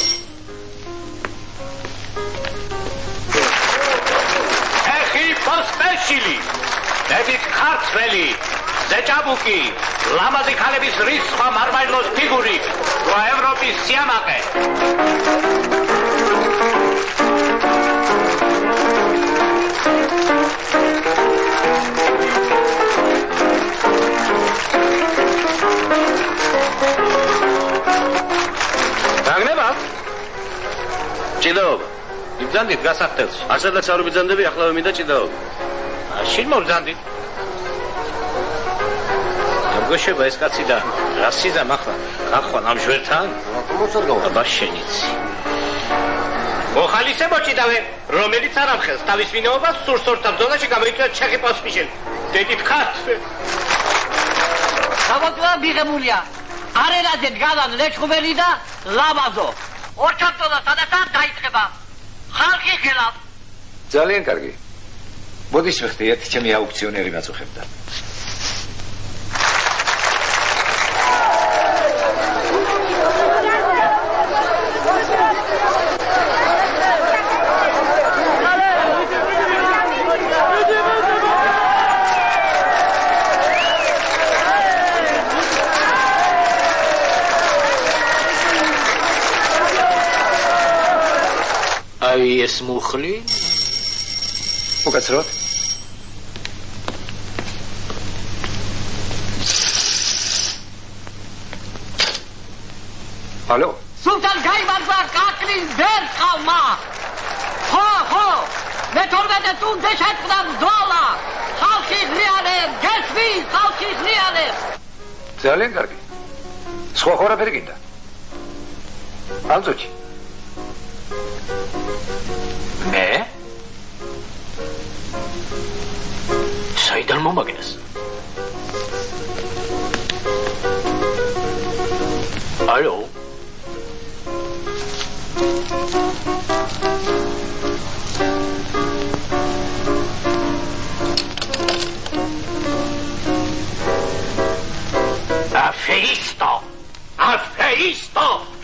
ეხი პოსპეშილი. დედით ქართველი. ზეჭაბუკი. ლამაზი ქალების რისხვა მარმარილოს ფიგური. რა ევროპის სიამაყე. დაგნება? ჭიდაობა. იბრძანდით გასახდელში. ასადაც არ ვიბრძანდები, ახლა მინდა ჭიდაობა. შინ მოვძანდით. გოშება ეს კაცი და რასიზა მახლა ახლა ამ ჟვერთან აბა შენიცი მოხალისებო ჭიდავე რომელიც არ ამხელს თავის ვინაობას სურსორთა ბრძოლაში გამოიწვია ჩეხი პოსპიშელი დედით ქართველი საბოთლა მიღებულია არერაზე დგანან ლეჩხუმელი და ლამაზო ორჩატოლა სადაც დაიწყება ხალხი ხელა ძალიან კარგი მოდის ვეხტი ერთი ჩემი აუქციონერი გაწუხებდა აი ეს მუხლი უკაცროთ ალო სულთან გაიმარჯვა კაკლის ვერცხალმა ხო მე-12 წუთზე შეწყდა ბრძოლა ხალხი ღრიანებს გესმის ხალხი ღრიანებს ძალიან კარგი სხვა ხორაფერი გინდა ალზოჩი მე? საიდან მომაგნეს? ალო? Afeisto!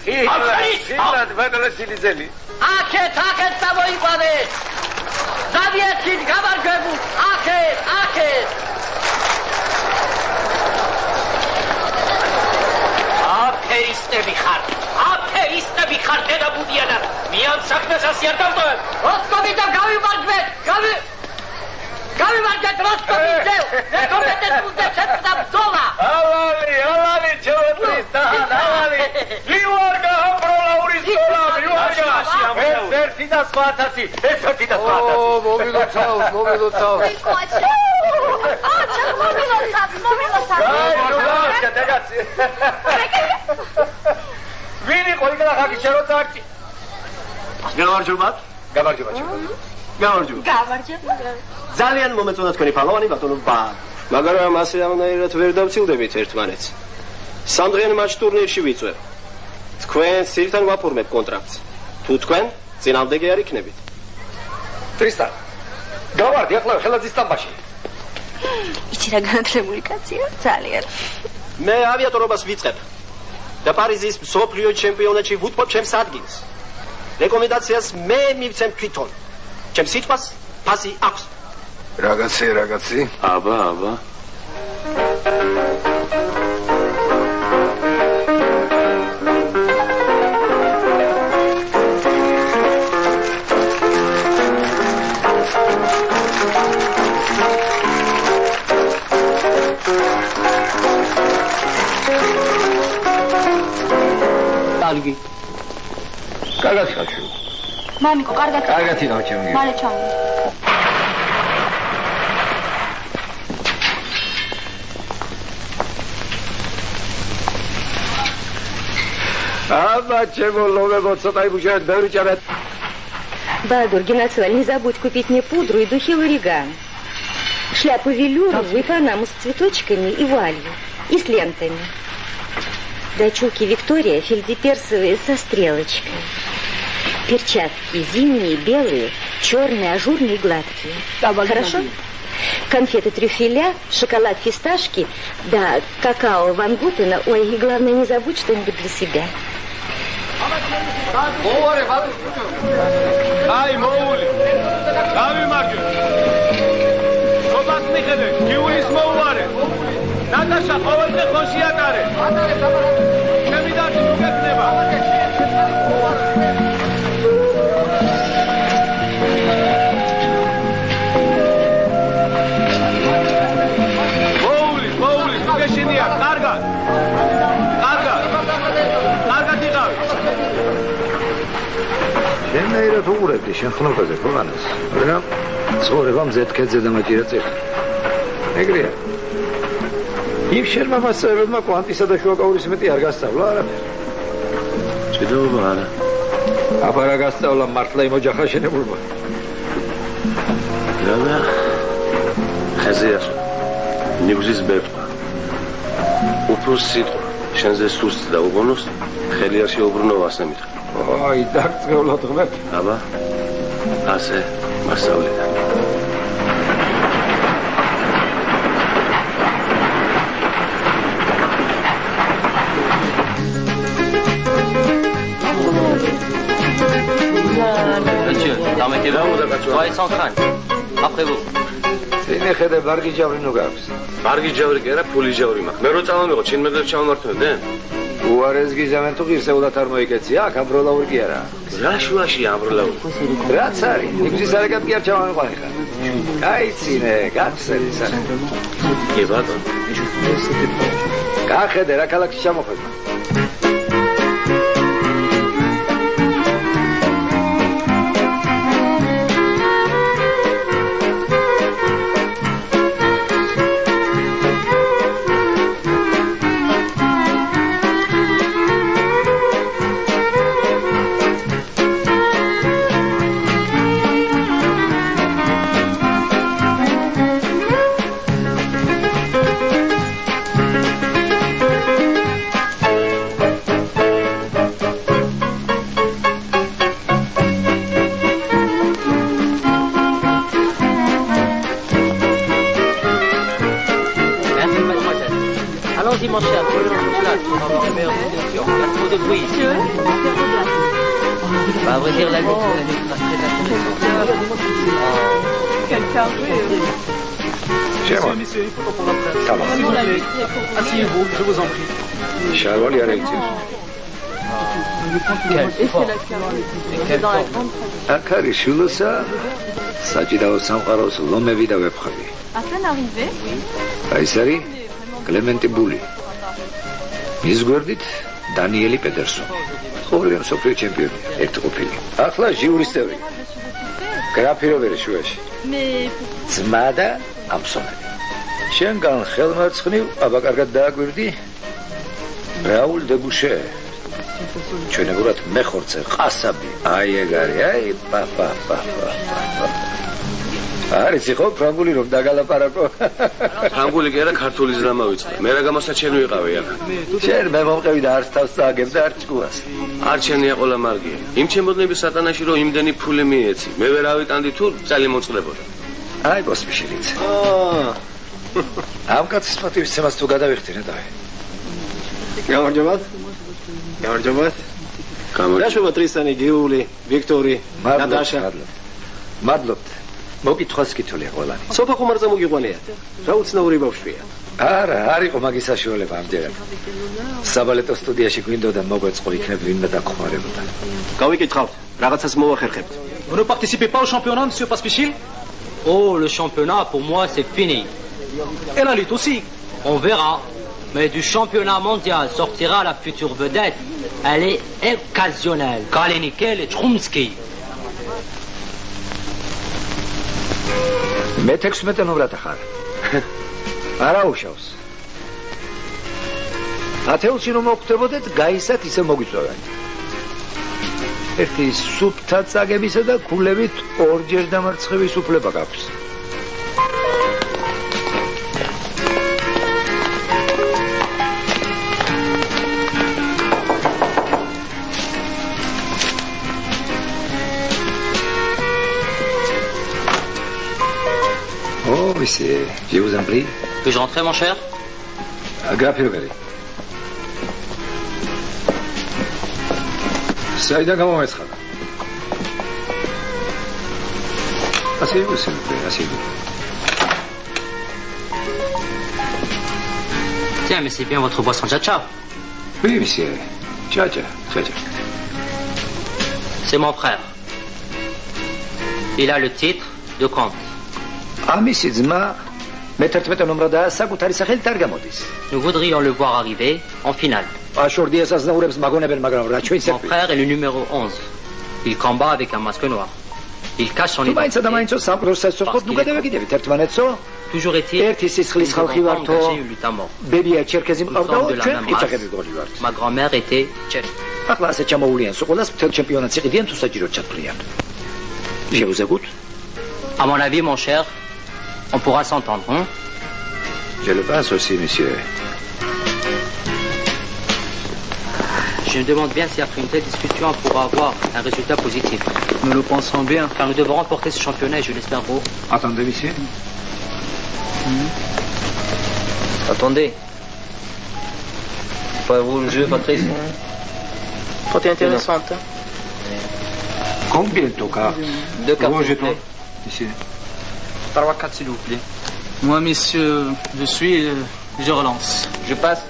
Finland, ბატონო სილიზელი. აქეთ წამოიყვანე. ზავიეთით გამარჯვებულ, აქეთ. აფერისტები ხარ დედაბუდია და მიან საქმეს ასე არ დავტოვებ. როსტომი და გავიმარჯვეთ, გავიმარჯვეთ როსტომიზე. მე-12 წუთზე შეწყდა ბრძოლა. ალალი, ჩემთვის ალალი. ლივარგა ამბროლაურის ბრძოლა, ლივარგა. ერთი და 1000, ეს ერთი და 1000. მოვილოცავ. ვინ იყო იქ და ხაკი შეროცა აქ? გამარჯობა. ძალიან მომეწონა თქვენი ფალოვანი ბატონო ბა. მაგრამ ასე ამნაირად ვერ დავცილდებით ერთმანეთს. სამდღიანი მატჩ ტურნირში ვიწვევ. თქვენ სირთან ვაფორმებ კონტრაქტს. თუ თქვენ წინააღმდეგე არ იქნებით. ტრისტან. გავარდი ახლა ხელაძის სტამბაში. იცი რა განათლებული კაცია? ძალიან. მე ავიატორობას ვიწყებ. და პარიზის მსოფლიო ჩემპიონატში ვუთმობ ჩემს ადგილს. რეკომენდაციას მე მივცემ თვითონ. ჩემს სიტყვას ფასი აქვს. რაგაცი. აბა. კარგი. კარგად ხარ. მამიკო, კარგად. კარგად იყავ ჩემი. მალე ჩამოვიდე. აბა ჩემო ლოგებო ცოტა იბუჟეთ ბევრი ჭარად. Бадур, Геннадий, не забудь купить мне пудру и духи Лориган. Шляпу велюровую, панаму с цветочками и вуалью. и с лентами. Дочурки Виктория фельдеперсовые со стрелочкой. Перчатки зимние, белые, черные, ажурные, гладкие. Хорошо? Конфеты трюфеля, шоколад фисташки, да какао Ван Гутена. Ой, и главное, не забудь что-нибудь для себя. Ай, моули! Дави маргю! Собак михеде, киуис моуаре! Наташа, ყოველდღე ხონში ატარე! ჩემი დარჩი თუ გექნება! მოული, თუ გეშინია, კარგად! კარგად იყავი! შენაირად უყურებდი შენ ხნობაზე ქვეყანას, მაგრამ ცხოვრება მზეთქედზე დამაჭირა წიხლი. ეგრეა. იმ შენმა მასწავლებელმა კვანტისა და შუაკაურის მეტი არ გასწავლა არაფერი. ჭიდაობა არა. აბა რა გასწავლა მართლა იმ ოჯახა შენებულმა. რა ხაზიას ნიგზის ბერტყა. უფრო სიტყვა შენზე სუსტ და უგონოს ხელი არ შეუბრუნო ასე მითხრა. აი, დაგწევლად ღმერთ. აბა ასე მასწავლეთა. Après vous. წინე ხედე ბარგი ჯავრი ნუ გაქვს. ბარგი ჯავრი კი არა, ფული ჯავრი მაქვს. მე რო წავამიღო, ჩინმე და ჩავმართმევდე. უარეს გიზამენ თუ ღირსეულად არ მოიგეცი, აქ ამბროლაური კი არა. რა შუაშია ამბროლაური? რაც არის, ნიგზის არაკად კი არ ჩავამიყვანი ხარ. კაი წინე, გახსენი სანე. კი ბატონო. გახედე რა ქალაქში ჩამოხვედი. Allons-y, mon cher, prenons une place pour avoir la meilleure situation. Il y a trop de bruit ici. Bah, à vrai dire, la nuit sera très intéressante. Quelqu'un Chez moi. Ça va. S'il vous plaît, asseyez-vous, je vous en prie. შარვალი არ ეკცი. აქ არის შულოსა საჭიდაო სამყაროს ლომები და ვეფხვები. À peine arrivé, აი ეს არის კლემენტი ბული. მის გვერდით დანიელი პედერსონი. ორივე მსოფლიო ჩემპიონი, ერთი ყოფილი. ახლა ჟიურისტები. გრაფიროვერი შუაში. ძმა და ამსონები. შენგან ხელმარცხნივ, აბა კარგად დააგვირდი. რაულ დებუშე. ჩვენებურად მეხორცე ყასაბი. აი ეგ არის, აი პაპა. არის ხო ფრანგული რომ დაგალაპარაკო. ფრანგული კი არა, ქართული ზრა მოვიწყდა. მე რა გამოსაჩენი ვიყავი აქ. შენ მე მომყევი და არც თავს წააგებ და არც ჭკუას. არჩენია ყოლა მარგია. იმ ჩემოდნები სატანაში რომ იმდენი ფული მიეცი. მე ვერ ავიტანდი თუ წალი მოწყდებოდა. აი პოსპიშილიც. ამ კაცის პატივისცემას თუ გადავიხდე დავე. გამარჯობათ. რა შევა ტრისანი, გიული, ვიქტორი, ნატაშა. მადლობთ. მოკითხვას კითხვია ყველანი. სოფა ხომარძა მოგიყვანია. რა უცნაური ბავშვია. არა, არ იყო მაგის საშუალება ამდენად. საბალეტო სტუდიაში გვინდოდა მოგვეწყო იქნებ ვინმე დაგხმარებოდა. გავიკითხავთ, რაღაცას მოვახერხებთ. Vous ne participez pas au championnat, monsieur Paspichil? Oh, le championnat, pour moi, c'est fini. Et la lutte aussi. On verra. Mais du championnat mondial sortira la future vedette. Elle est occasionnelle. Kalinikel et Chomsky. მე 16 ნომრად ხარ. არა უშავს. ათეულში რომ მოხვდებოდეთ, გაისათ ისე მოგვიწევენ. ერთი სუფთა წაგებისა და ქულებით ორჯერ დამარცხების უფლება გაქვს. Oh, monsieur, je vous en prie. Puis-je rentrer, mon cher? Agapirveli. Saïda, comment est-ce que asseyez-vous, s'il vous plaît, asseyez-vous. Tiens, mais c'est bien votre boisson tcha-tcha. Oui, monsieur. Tcha-tcha. C'est mon frère. Il a le titre de comte. Amisi ძმა მე-11 ნომრადაა საკუთარი სახელით არ გამოდის. Nous voudrions le voir arriver en finale. აშორდიას ასნაურებს მაგონებენ, მაგრამ რა ჩვენ Mon frère est le numéro 11. Il combat avec un masque noir. Il cache son Tu maინც და მაინც სამპროცესო ხო ნუ გადავეკიდებით ერთმანეთსო? Toujours est-il. ერთი სისხლის ხალხი ვართო. ბებია ჩერქეზი მყავდა, ჩვენ ყიჩაღები გოლი ვართ. Ma grand-mère était tchèque. ახლა ასე ჩამოულიან სულ მთელ ჩემპიონატს იყიდიან თუ საჭიროდ ჩათვლიან. Je vous écoute. À mon avis, mon cher, on pourra s'entendre, hein? Je le pense aussi, monsieur. Je me demande bien si après une telle discussion, on pourra avoir un résultat positif. Nous le pensons bien. Car nous devons remporter ce championnat et je l'espère gros. Attendez, monsieur. Attendez. Vous le jeu, Patrice? Pas intéressante. Combien de cas? Deux cartes, s'il vous plaît. Monsieur. Par 4, s'il vous plaît. Moi, messieurs, je suis... je relance. Je passe.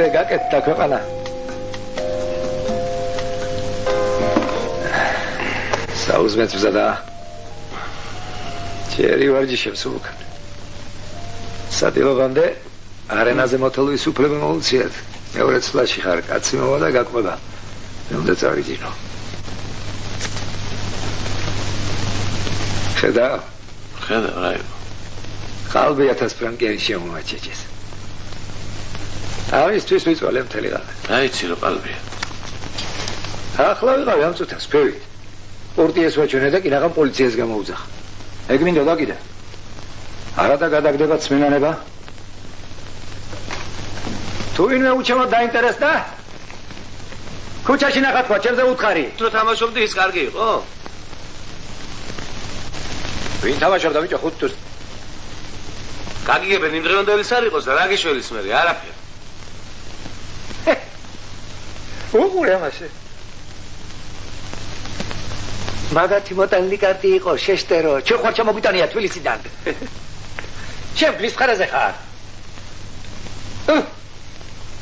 გაკეთდა ქვეყანა. საუზმეც ბზადა. ჯერი ვარჯიშებს უკან. სადილობამდე არენაზე მოთელვის უფლება მოუციათ. მეორე წლაში ხარ, კაცი მოვა და გაკვება. მე უნდა წავიდინო. ხედავ, რაი. ყალბი 1000 ფრანკიანი შემომაჩეჭეს. ამისთვის მიწვალე მთელი ღამე. დაიცი რომ ყალბია. ახლა ვიყავი ამ წუთას ფევით. პორტიეს ვაჩვენე და კი რაღაც პოლიციას გამოუძახა. ეგ მინდოდა კიდე. არა და გადაგდება წმინანება. თუ ვინმე უჩემოდ დაინტერესდა? ქუჩაში ნახა თქვა, ჩემზე უთხარი. თუ თამაშობდი ის კარგი იყო? ვინ თამაშობდა ბიჭო 5 თვეს? გაგიგებენ იმ დღევანდელის არ იყოს და რა გიშველის მე არაფერი. უყურე ამაში. მაგათი მოტანილი კარტი იყო, შეშტერო. ჩვენ ხარ ჩამოგვიტანია თბილისიდან. შენ ფლის ხარაზე ხარ.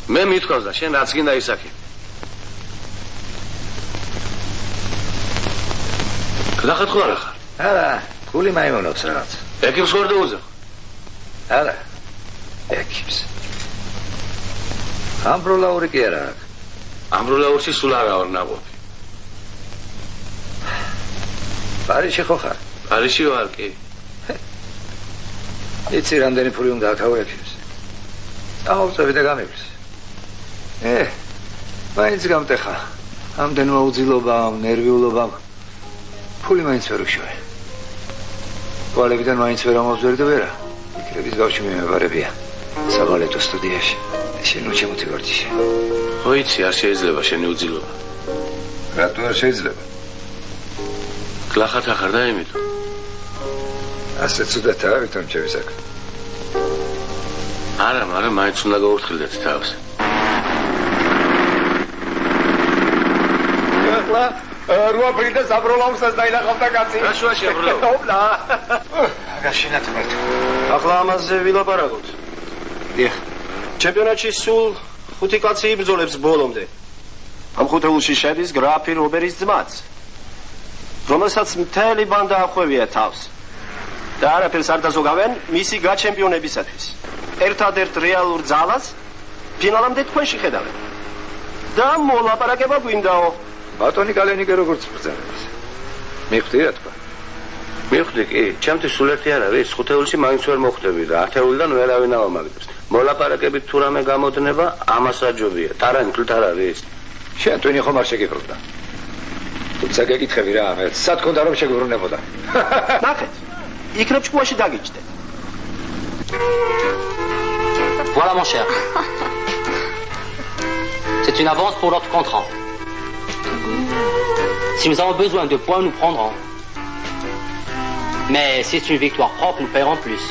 მე მithქვავს და შენ რაც გინდა ისაკი. გადახეთ ხო არა ხარ? არა, გული მაიმუნობს რაღაც. ეკიპს ხარ და უზა? არა. ეკიპს. ამბროლაური კი არა აქვს. ამბროლაურში სულ არა ვარ ნაყოფი. პარიში ხო ხარ? პარიში ვარ კი. იცი რამდენი ფული უნდა აქაურებს? აუწევი და გამივლს. მაინც გამტეხა. ამდენმა უძილობამ, ნერვიულობამ. ფული მაინც ვერ უშვე. კვალებიდან მაინც ვერ ამოვზვერი და ვერა. იქრების გავში მიმებარებია. საბალეტო სტუდიაში. შენ უჩემოთი ვარჯიში. ოიცი არ შეიძლება შენი უძილობა. რატო არ შეიძლება? გლახათ ახარ და იმიტომ. ასე ცუდათაა ვითომ ჩემი საქმე. არა, მაგრამ მაინც უნდა გაურთხილდეთ თავს. ახლა რუაფრით და საბროლაუსაც დაინახავდა კაცი. რა შუაში აბროლაუ? ოპლა. გაშინათ მერტო. ახლა ამაზე ვილაპარაკოთ. დიახ. ჩემპიონატში სულ 5 კაცი იბრძოლებს ბოლომდე. ამ ხუთეულში შედის გრაფი რობერის ძმაც, რომელსაც მთელი ბანდა ახვევია თავს. და არაფერს არ დაზოგავენ მისი გაჩემპიონებისათვის. ერთადერთ რეალურ ძალას ფინალამდე თქვენში ხედავენ. და მოლაპარაკება გვინდაო. ბატონი კალენიკე როგორც ბრძანებს. მიხვდი რა თქვა? მივხვდი კი, ჩემთვის სულ ერთი არ არის, ხუთეულში მაინც ვერ მოხვდები და ათეულიდან ვერავინ ავამაგდებს. მოლაპარაკებით თუ რამე გამოდნება, ამას აჯობია. ტარანი თვლით არ არის. შენ თქვენი ხომ არ შეგიბრუნდა. თუმცა გეკითხები რა, მე სად გქონდა რომ შეგვიბრუნებოდა. ნახეთ, იქნებ ჭკუაში დაგიჯდეთ. Voilà mon cher. C'est une avance pour notre contrat. Si nous avons besoin de points, nous prendrons. Mais si c'est une victoire propre, nous paierons plus.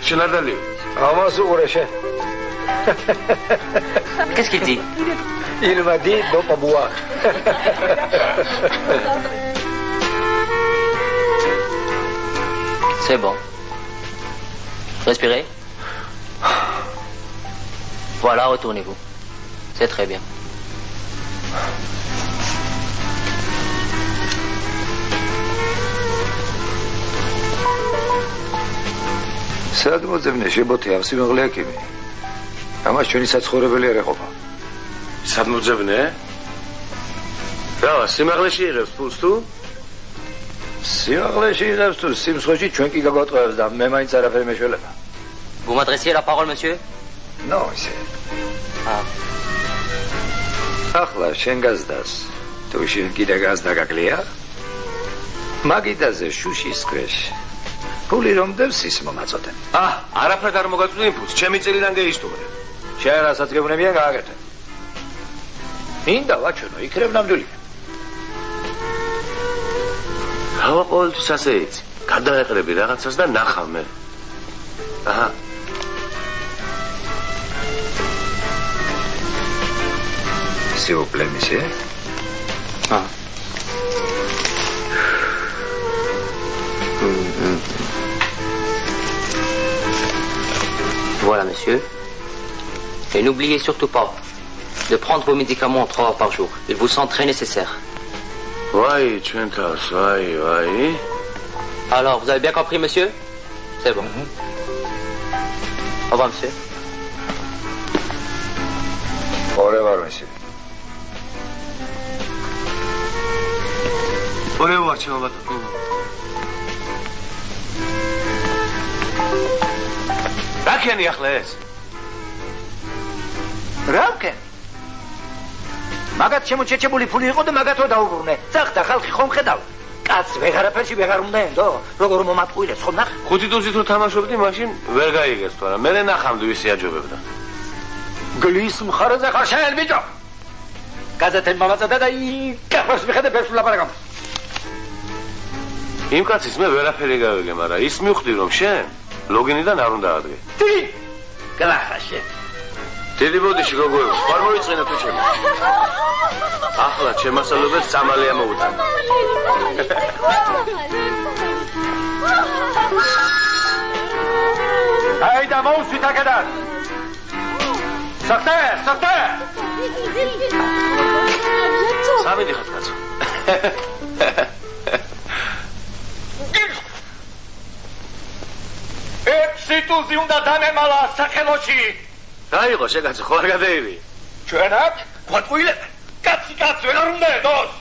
Chenardali. Qu'est-ce qu'il dit? Il m'a dit de pas boire. C'est bon. Respirez. Voilà, retournez-vous. C'est très bien. სად მოძებნე შებოთე ამ სიმაღლე აკიმი? ამას ჩვენი საცხოვრებელი არ ეყოფა. სად მოძებნე? რა, სიმაღლეში იღებს ფულს თუ? სიმაღლეში იღებს თუ სიმსხვეში ჩვენ კი გაგვატყუებს და მე მაინც არაფერი მეშველება. Vous m'adressiez la parole, monsieur? Non, c'est. ახლა შენ გაზდას. თუ შენ კიდე გაზდა გაკლია? მაგიდაზე შუშის ქვეშ. ფული რომ დევს ის მომაწოდე. არაფრად არ მოგაწვდი ფულს, ჩემი წელიდან გეისტუმრე. შენ რასაც გეუბნებიან გააკეთე. მინდა ვაჩვენო, იქნებ ნამდვილი. რა ყოველთვის ასე იცი? გადაეყრები რაღაცას და ნახავ მე. აჰა. S'il vous plaît, monsieur. Voilà, monsieur. Et n'oubliez surtout pas de prendre vos médicaments 3 heures par jour. Ils vous sont très nécessaires. Oui, tu entends, oui. Alors, vous avez bien compris, monsieur? C'est bon. Au revoir, monsieur. Au revoir, monsieur. Au revoir, tu vas. რა ქენი ახლა ეს? რა ვქენ? მაგათ შემოჩეჩებული ფული იყო და მაგათო დაუბრუნე. წახდა ხალხი ხომ ხედავ? კაც ვეღარაფერში ვეღარ უნდა ენდო. როგორ მომატყუილებს ხომ ნახ? ხუთი დოზით რო თამაშობდი, მაშინ ვერ გაიგეს თორემ. მე ნახავდი ვისი აჯობებდა. გლის მხარეზე ხარ შენ ბიჭო. გაზეთები მომაწოდა და კაფეს მიხედე ფერს ვლაპარაკობ. იმ კაცის მე ვერაფერი გავიგე, მაგრამ ის მივხვდი რომ შენ ლოგინიდან არ უნდა ადგე. Τι! Καλά, შე. დიდი ბოდიში გოგოებს, ხარ მოიწყენა თუ ჩემი. ახლა ჩემასალობებს წამალი ამოუტან. Hayda, მოუსვით აქედან. Საერთე! სამი დიხათ კაცო. სიტუზი უნდა დამემალა სახელოში. რა იყო შეგაცი, ხო არ გადაივი? ჩვენ აქ გვატყუილებენ. კაცი ვეღარ უნდა ედოს.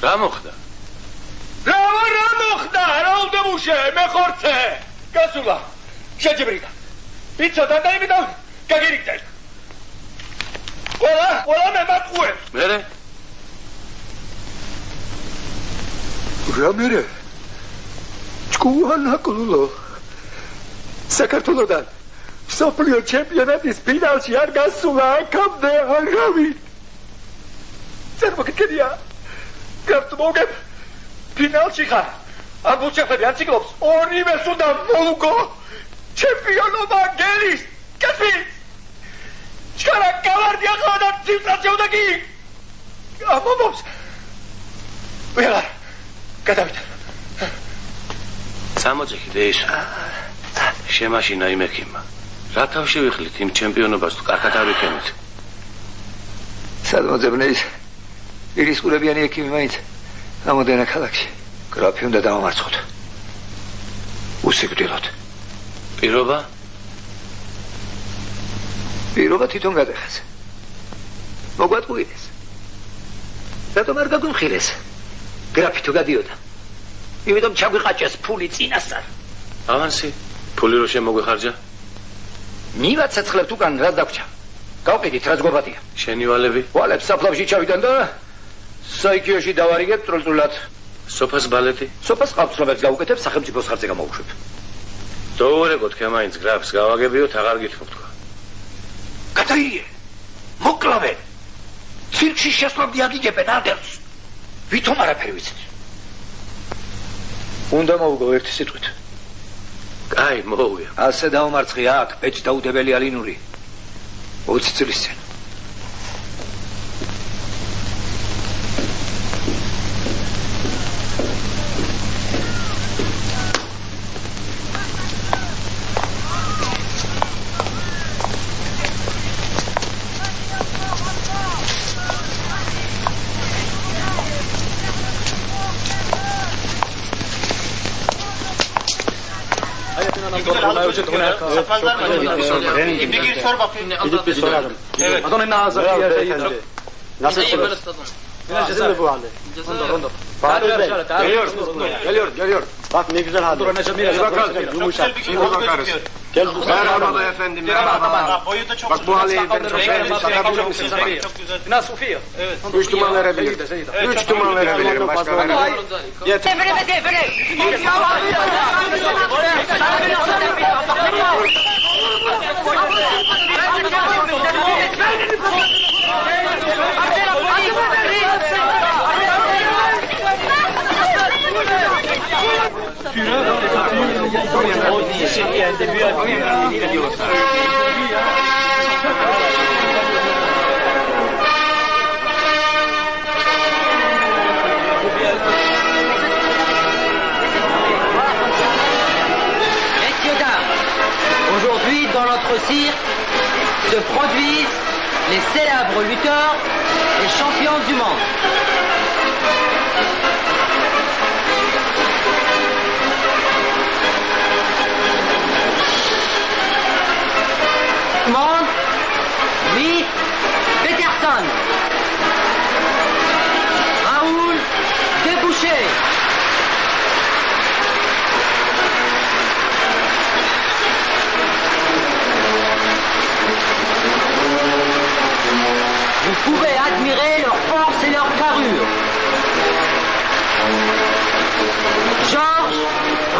რა მოხდა? რა მოხდა? რა უნდა მუშე? მე ხორცე. გასულა. შეჯიბრიდა. იცოდა და იმიდან გაგირიგდა. ყველა მე მატყუებს. მერე? რა მერე? ჭკუალა კულო. საქართველოდან მსოფლიო ჩემპიონატის ფინალში არ გასულა აქამდე არავინ. წარმოგიდგენია? გართმოგებ ფინალში ხარ. ამ ბუჩეხები არ ციკლობს ორივეს უნდა მოუგო ჩემპიონობა გელის. კაცი ჩქარა გავარდია ხო და ცივსაცევდა კი ამომობს ვეღარ გადავიდა წამოწექი ეს შემაშინა იმ ექიმმა რა თავში ვიხლით იმ ჩემპიონობას თუ კარგად ავიქენით სადმოძებნე ის ირისყურებიანი ექიმი მაინც ამოდენა ქალაქში გრაფი უნდა დავამარცხოთ უსიკვდილოდ პირობა თვითონ გადახეს მოგვატყუილეს რატომ არ გაგვიმხილეს გრაფი თუ გადიოდა იმიტომ ჩაგვიყაჭეს ფული წინასწარ ავანსი ფული რო შემოგვიხარჯა მივაცეცხლებთ უკან რა დაგვრჩა გავყიდით რაც გვაბადია შენი ვალები ვალებს საფლავში ჩავიდან და საიქიოში დავარიგებ ტროლტრულად სოფას ბალეტი სოფას ყავწლობებს გავუკეთებ სახელმწიფოს ხარჯზე გამოვუშვებ დოურეკო თქვენ მაინც გრაფს გავაგებიოთ აღარ გითხოვ თქვა გადაირიე მოკლავე ცირკში შესვლამდე აგიჯებენ ადერს ვითომ არაფერი ვიცით უნდა მოვგო ერთი სიტყვით კაი მოვია ასე დავმარცხე აქ პეჭ დაუდებელი ალინური 20 წლის წინ Bak ne güzel hadi. Gel bu merhaba efendim. Merhaba. Bak bu hali çok beğendim. Nasıl Sofia? Evet. 3 duman verebilirim. 3 duman verebilirim. Başka veremem. Yeter. Aujourd'hui, dans notre cirque, se produisent les célèbres lutteurs et champions du monde. Monde, Lee Peterson, Raoul Debouché, vous pouvez admirer leur force et leur carrure. Georges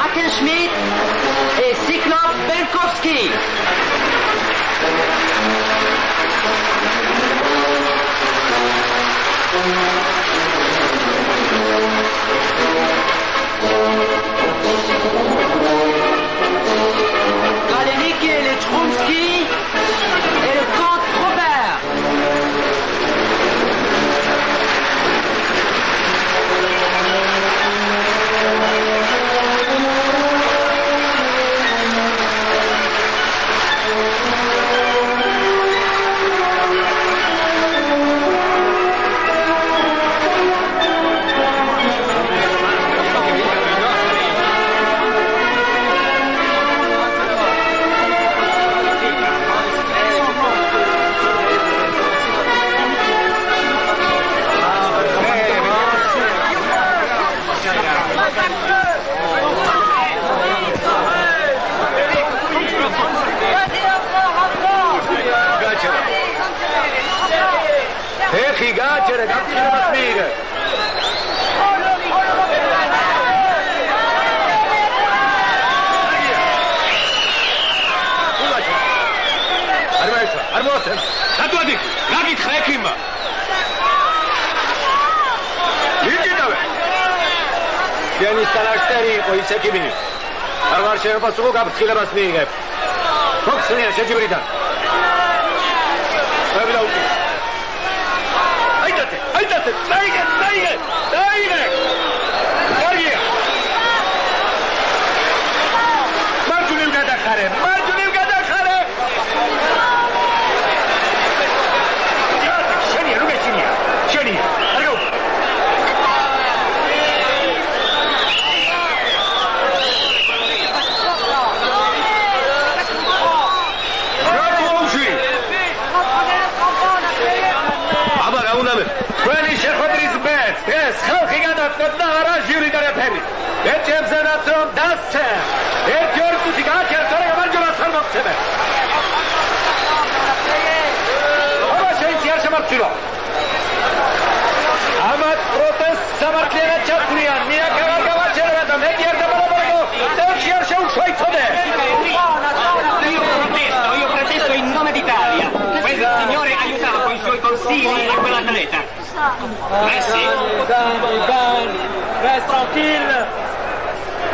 Hackenschmidt et Cyclope Belkowski. Galeniki et les Tromsky et le comte Robert.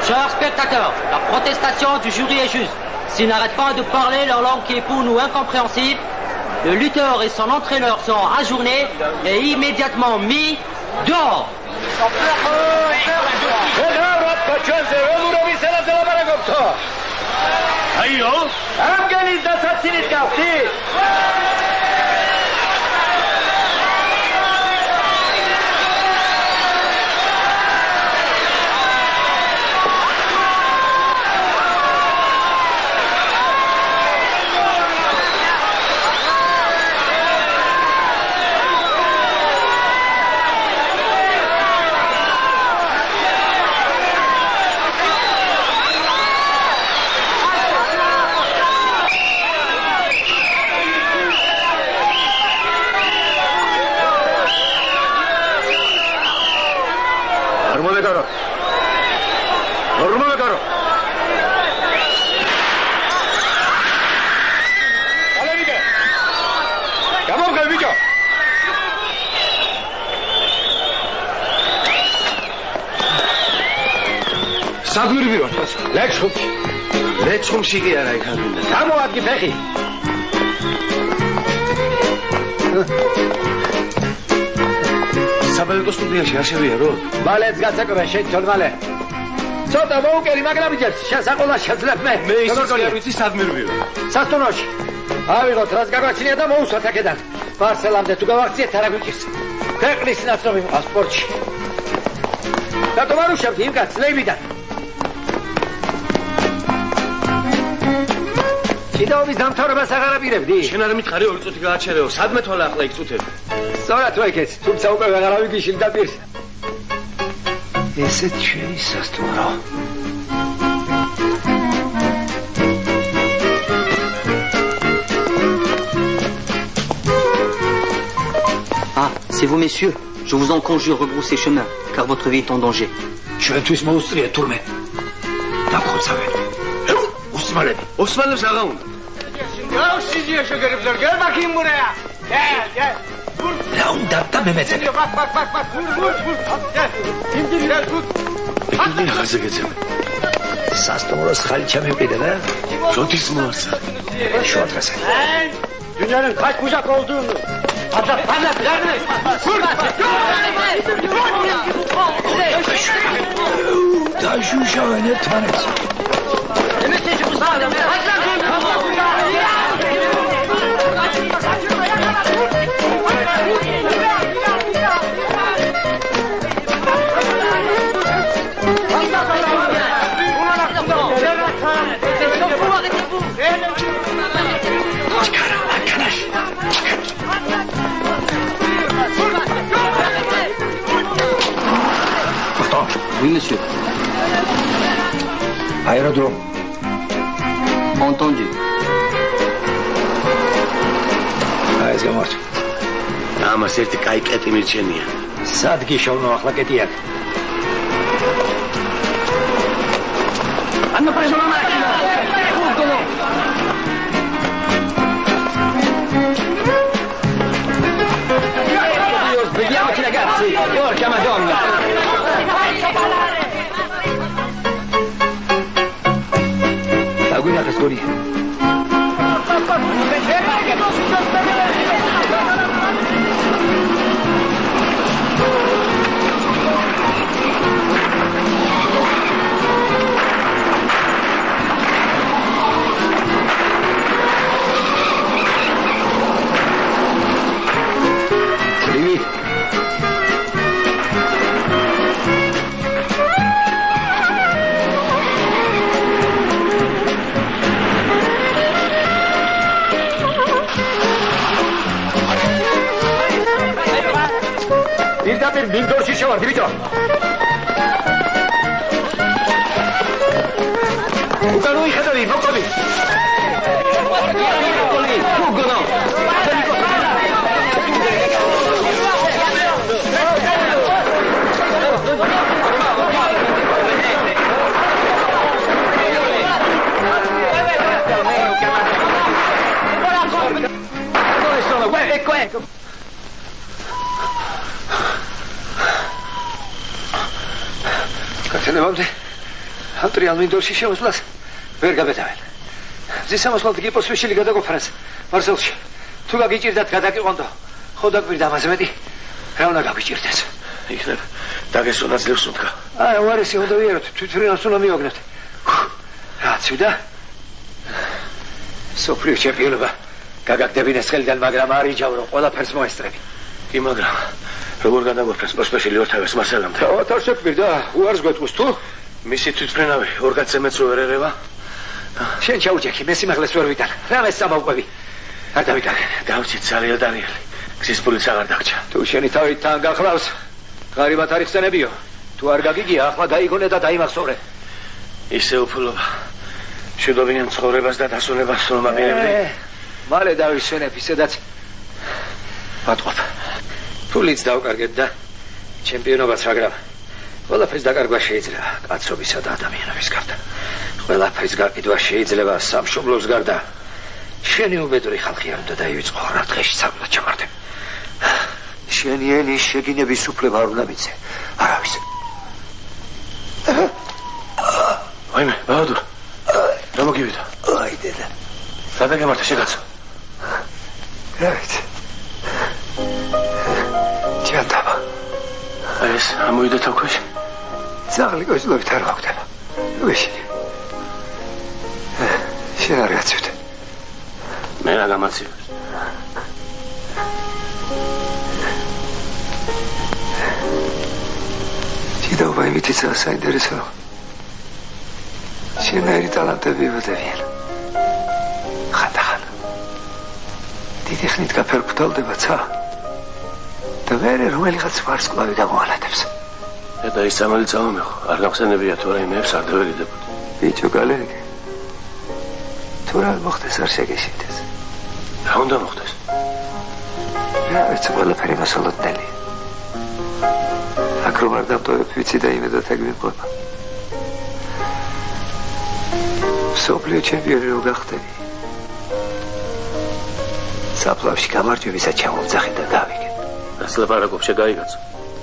Chers spectateurs, la protestation du jury est juste. S'ils n'arrêtent pas de parler leur langue qui est pour nous incompréhensible, le lutteur et son entraîneur sont ajournés et immédiatement mis dehors. ლეჩხუმში კი არა იქ არ უნდა. გამოადგი ფეხი. საბალეტო სტუდიაში არ შევიარო? ბალეტს გასაკრა შეჭრ მალე. ცოტა მოუკერი, მაგრამ იჯერს შესაყოლა შეძლებ მე. მე ის არ ვიცი სად მირვიო. სასტუმროში. ავიღოთ რაც გაგვაჩნია და მოუსვათ აქედან. ბარსელამდე თუ გავახციეთ არა გვიჭირს. ქვეყნის ნაცნობი პასპორტში. და თომარუშებთ იმ კაცს ლეიბიდან. კიდაობის დამთავრებას აღარ აპირებდი? შენ არ მითხარი 2 წუთი გააჩერეო. სადმე თვალა ახლა იქ წუთები? სწორად ვეკეც, თუმცა უკვე აღარ ავიგიშილ და პირს. ესეც ჩვენი სასტუმრო. Ah, c'est vous, messieurs. Je vous en conjure, rebroussez chemin, car votre vie est en danger. ჩვენთვის მოუსწრია თურმე. დაგხოცავენ. უსმალები. ოსმალებს აღარ უნდა. გაუსიძია შეგერებზარ, გერმაკიმურეა. რა უნდა და მემეცები. იმდი ახაზე გეცემ. სასტუმროს ხალი ჩამეყიდა და შოთის მოასა. შოთასა. Dünyanın kaç kucak olduğunu. Patlat. Taşı uşağı ne tanesi. Oui, monsieur. Aérodrome. Entendu. Aizga mort. Ამას ერთი კაი კეტი მირჩენია. Სად გიშოვნო ახლა კეტიად? Hanno preso la macchina! Fuggono! Svegliamoci ragazzi! Porca madonna! La guida che scorri. პირდაპირ მინდორში შევარდი, ბიჭო. უკან უიხედავი, მოკლები. უგონო. Ecco. Კაცენებამდე ავტორი ალმინდორში შეუსვლას ვერ გაბედავენ. ზისამოსლად გიპოსვეშილი გადაგოფრას მარსელში. თუ გაგიჭირდათ გადაგიყვანდო. ხო დაგვირდა ამაზე მეტი. რა უნდა გაგიჭირდეს? იქნებ დაგესვენა ძლევს უთქა. აი, უარესი უნდა ვიეროთ, თვითფრენას უნდა მივაგნოთ. რაც ვიდა? სოფლიო ჩემპიონობა გაგაგდებინეს ხელიდან, მაგრამ არ იჯავრო, ყველაფერს მოესწრები. კი, მაგრამ როგორ გადაგოფრას პოსპეშილი ორთავეს მარსელამდე? ოთარ შეკვირდა, უარს გვეთქვის თუ? მისი თვითფრენავი ორ კაცემეც რო ვერ ერევა? შენ ჩაუჯექი, მე სიმაღლეს ვერ ვიტან. რამეს სამაუყვები? არ დავიტანე. დავჭით ძალიან დარიელი. გზის პულიც აღარ დაგჭა. თუ შენი თავით თან გახლავს, ღარიბად არ იხსენებიო. თუ არ გაგიგია, ახლა დაიგონე და დაიმახსოვრე. ისე უფლობა. შედობიან ცხოვრებას და დასვენებას რომ ამერებდი. მალე დავისვენებ ისედაც ვატყობ. ფულიც დავკარგეთ და ჩემპიონობაც, მაგრამ ყველაფრის დაკარგვა შეიძლება კაცობისა და ადამიანების გარდა. ყველაფრის გაყიდვა შეიძლება სამშობლოს გარდა. შენი უბედური ხალხი არ უნდა დაივიწყო რა დღეში სამლად ჩამართე. შენი ენის შეგინების უფლება არ უნდა მიცე. არავის. ვაიმე, ბაჰადურ. რა მოგივიდა? აი დედა. სადა გამართა შეგაცო. რა ვიცი. ჯანდაბა. ეს ამოიდა თავქვეშ. ძაღლი გოჟლობით არ მოხდება. ვეშინი. შენ არ გაცივდე. მე რა გამაცივე. ჯიდაობა იმითიცაა საინტერესო. შენაირი ტალანტები იბადებიან. ხანდახან. დიდი ხნით გაფერფრთოვდება ცა. და მერე რომელიღაც ვარსკვლავი გამოალათებს. და ის სამალი წამომეხო, არ გავხსენებია თუ რაიმე ებს არ დავერიდებოდი. ბიჭო გალერიკე. თუ რა მოხდეს არ შეგეშინდეს. რა უნდა მოხდეს? რა ვიცი, ყველაფერი მასალოდნელი. აქ რომ არ დამტოვებ ვიცი და იმედად ეგ მიყვება. მსოფლიო ჩემპიონი რო გახდები. საფლავში გამარჯვებისა ჩამოვძახე და გავიგე. რას ლაპარაკობ, შეგაიგაცო.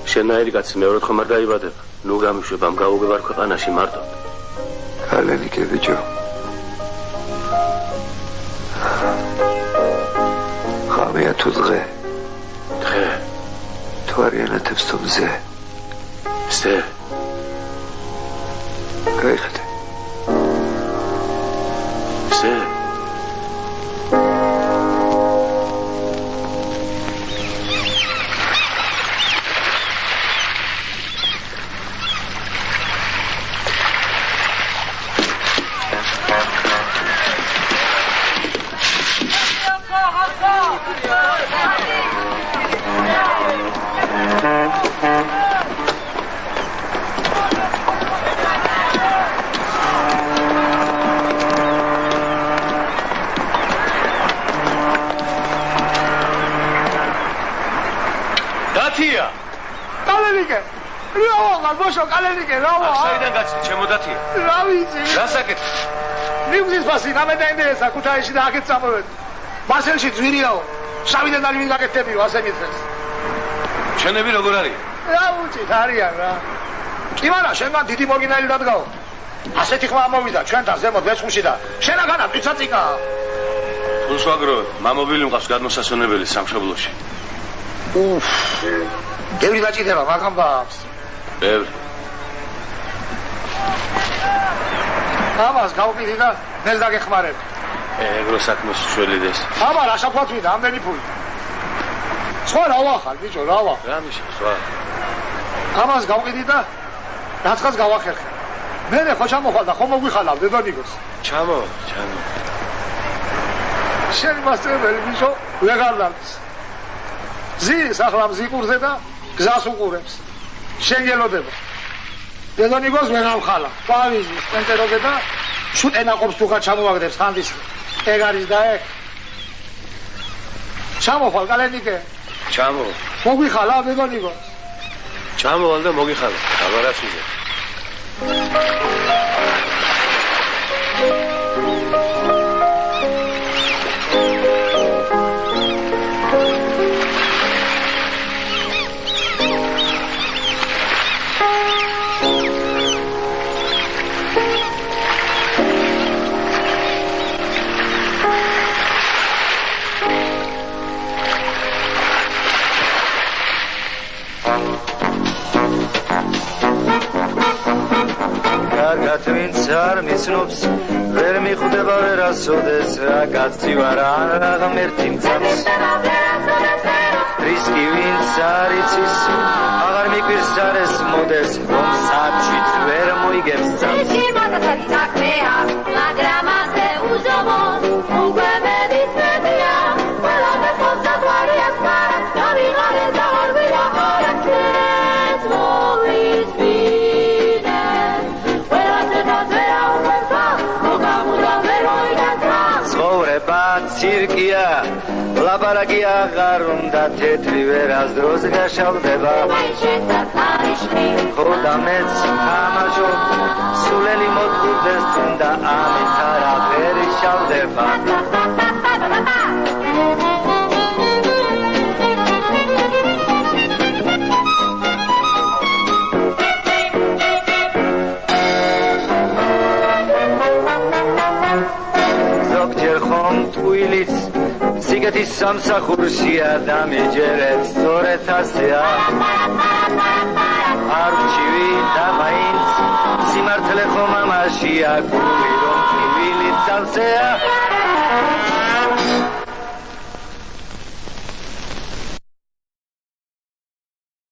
შენაირი კაცი მეორედ ხომ არ დაიბადება. ნუ გამიშვებ ამ გაუგებარ ქვეყანაში მარტო. გალერიკე ბიჭო. ხამია თუ დღე. დღე. თუ არიანათებს თუ მზე. მზე. გაიხედე. მზე. კალერიკე. რა ბოშო კალერიკე, რა ვარ? საიდან გაცდი, ჩემო დათია? რა ვიცი. რა საკითხი? ნიუზის ფასი ნამე დაინტერესა ქუთაისში და აქეთ წამოვედ. მარსელში ძვირიაო. შავიდან და ნიმის გაკეთებიო, ასე მითხრეს. ჩვენები როგორ არის? რა უჩით არიან რა. კი მარა, შენგან დიდი მორგინალი დადგაო. ასეთი ხმა ამოვიდა ჩვენთან ზემოთ ვეცხუში და შენაგანა პიცაწიკა. თულს ვაგროვებ, მამობილი მყავს გადმოსასვენებელი სამშობლოში. გევრი დაჭირდება მაგამ ბაბს. ბევრი. ამას გავყიდი და ნელ დაგეხმარებ. ეგრო საქმეს შველიდეს. აბა რა შაფლათვიდა ამდენი ფული. სხვა რა ვახარ ბიჭო რა ვახარ. რა მიშა სხვა. ამას გავყიდი და რაცხაც გავახერხე. მე ხო ჩამოხვალ და ხომ მოგვიხალავ დედონიკოს. ჩამო. შენ მასწავლებელი ბიჭო ვეღარ დამწ. ზის ახლა მზიყურზე და გზას უყურებს. შენ გელოდება. დედონიკოს ვეღარ ხალა. პავიზის პენტეროზე და შუთ ენაყოფს თუხა ჩამოვაგდებს ხანდის. ეგ არის და ეგ. ჩამოხვალ კალენიკე. ჩამო. მოგვიხალა დედონიკო. ჩამოვალ და მოგიხალა. აბარას ვიზე. კარგად ვინც არ მიცნობს ვერ მიხვდება ვერასოდეს რა კაცი ვარ ან რა ღმერთი მცავს რისკი ვინც არ იცის აღარ მიკვირს არის მოდეს რომ საჩვით ვერ მოიგებს წამს ისე მაგასაც საქმეა მაგრამ ასე უზომოდ უკვე მედის მეტია ყველაფერს მოსაგვარი აქვს მაგრამ დავიღალე და არ ვიახარე ჩვენს მოვისმინე ცხოვრება ცირკია ლაპარაკი აღარ უნდა თეთრი ვერას დროს გაშავდება ხო და მეც თამაშობ სულელი მოთხოვდეს თუნდა ამით არაფერი შავდება თვილიც სიგეთის სამსახურშია და მეჯერებს სწორედ ასეა არ ვჩივი და მაინც სიმართლე ხომ ამაშია გული რომ თვილიც სამსეა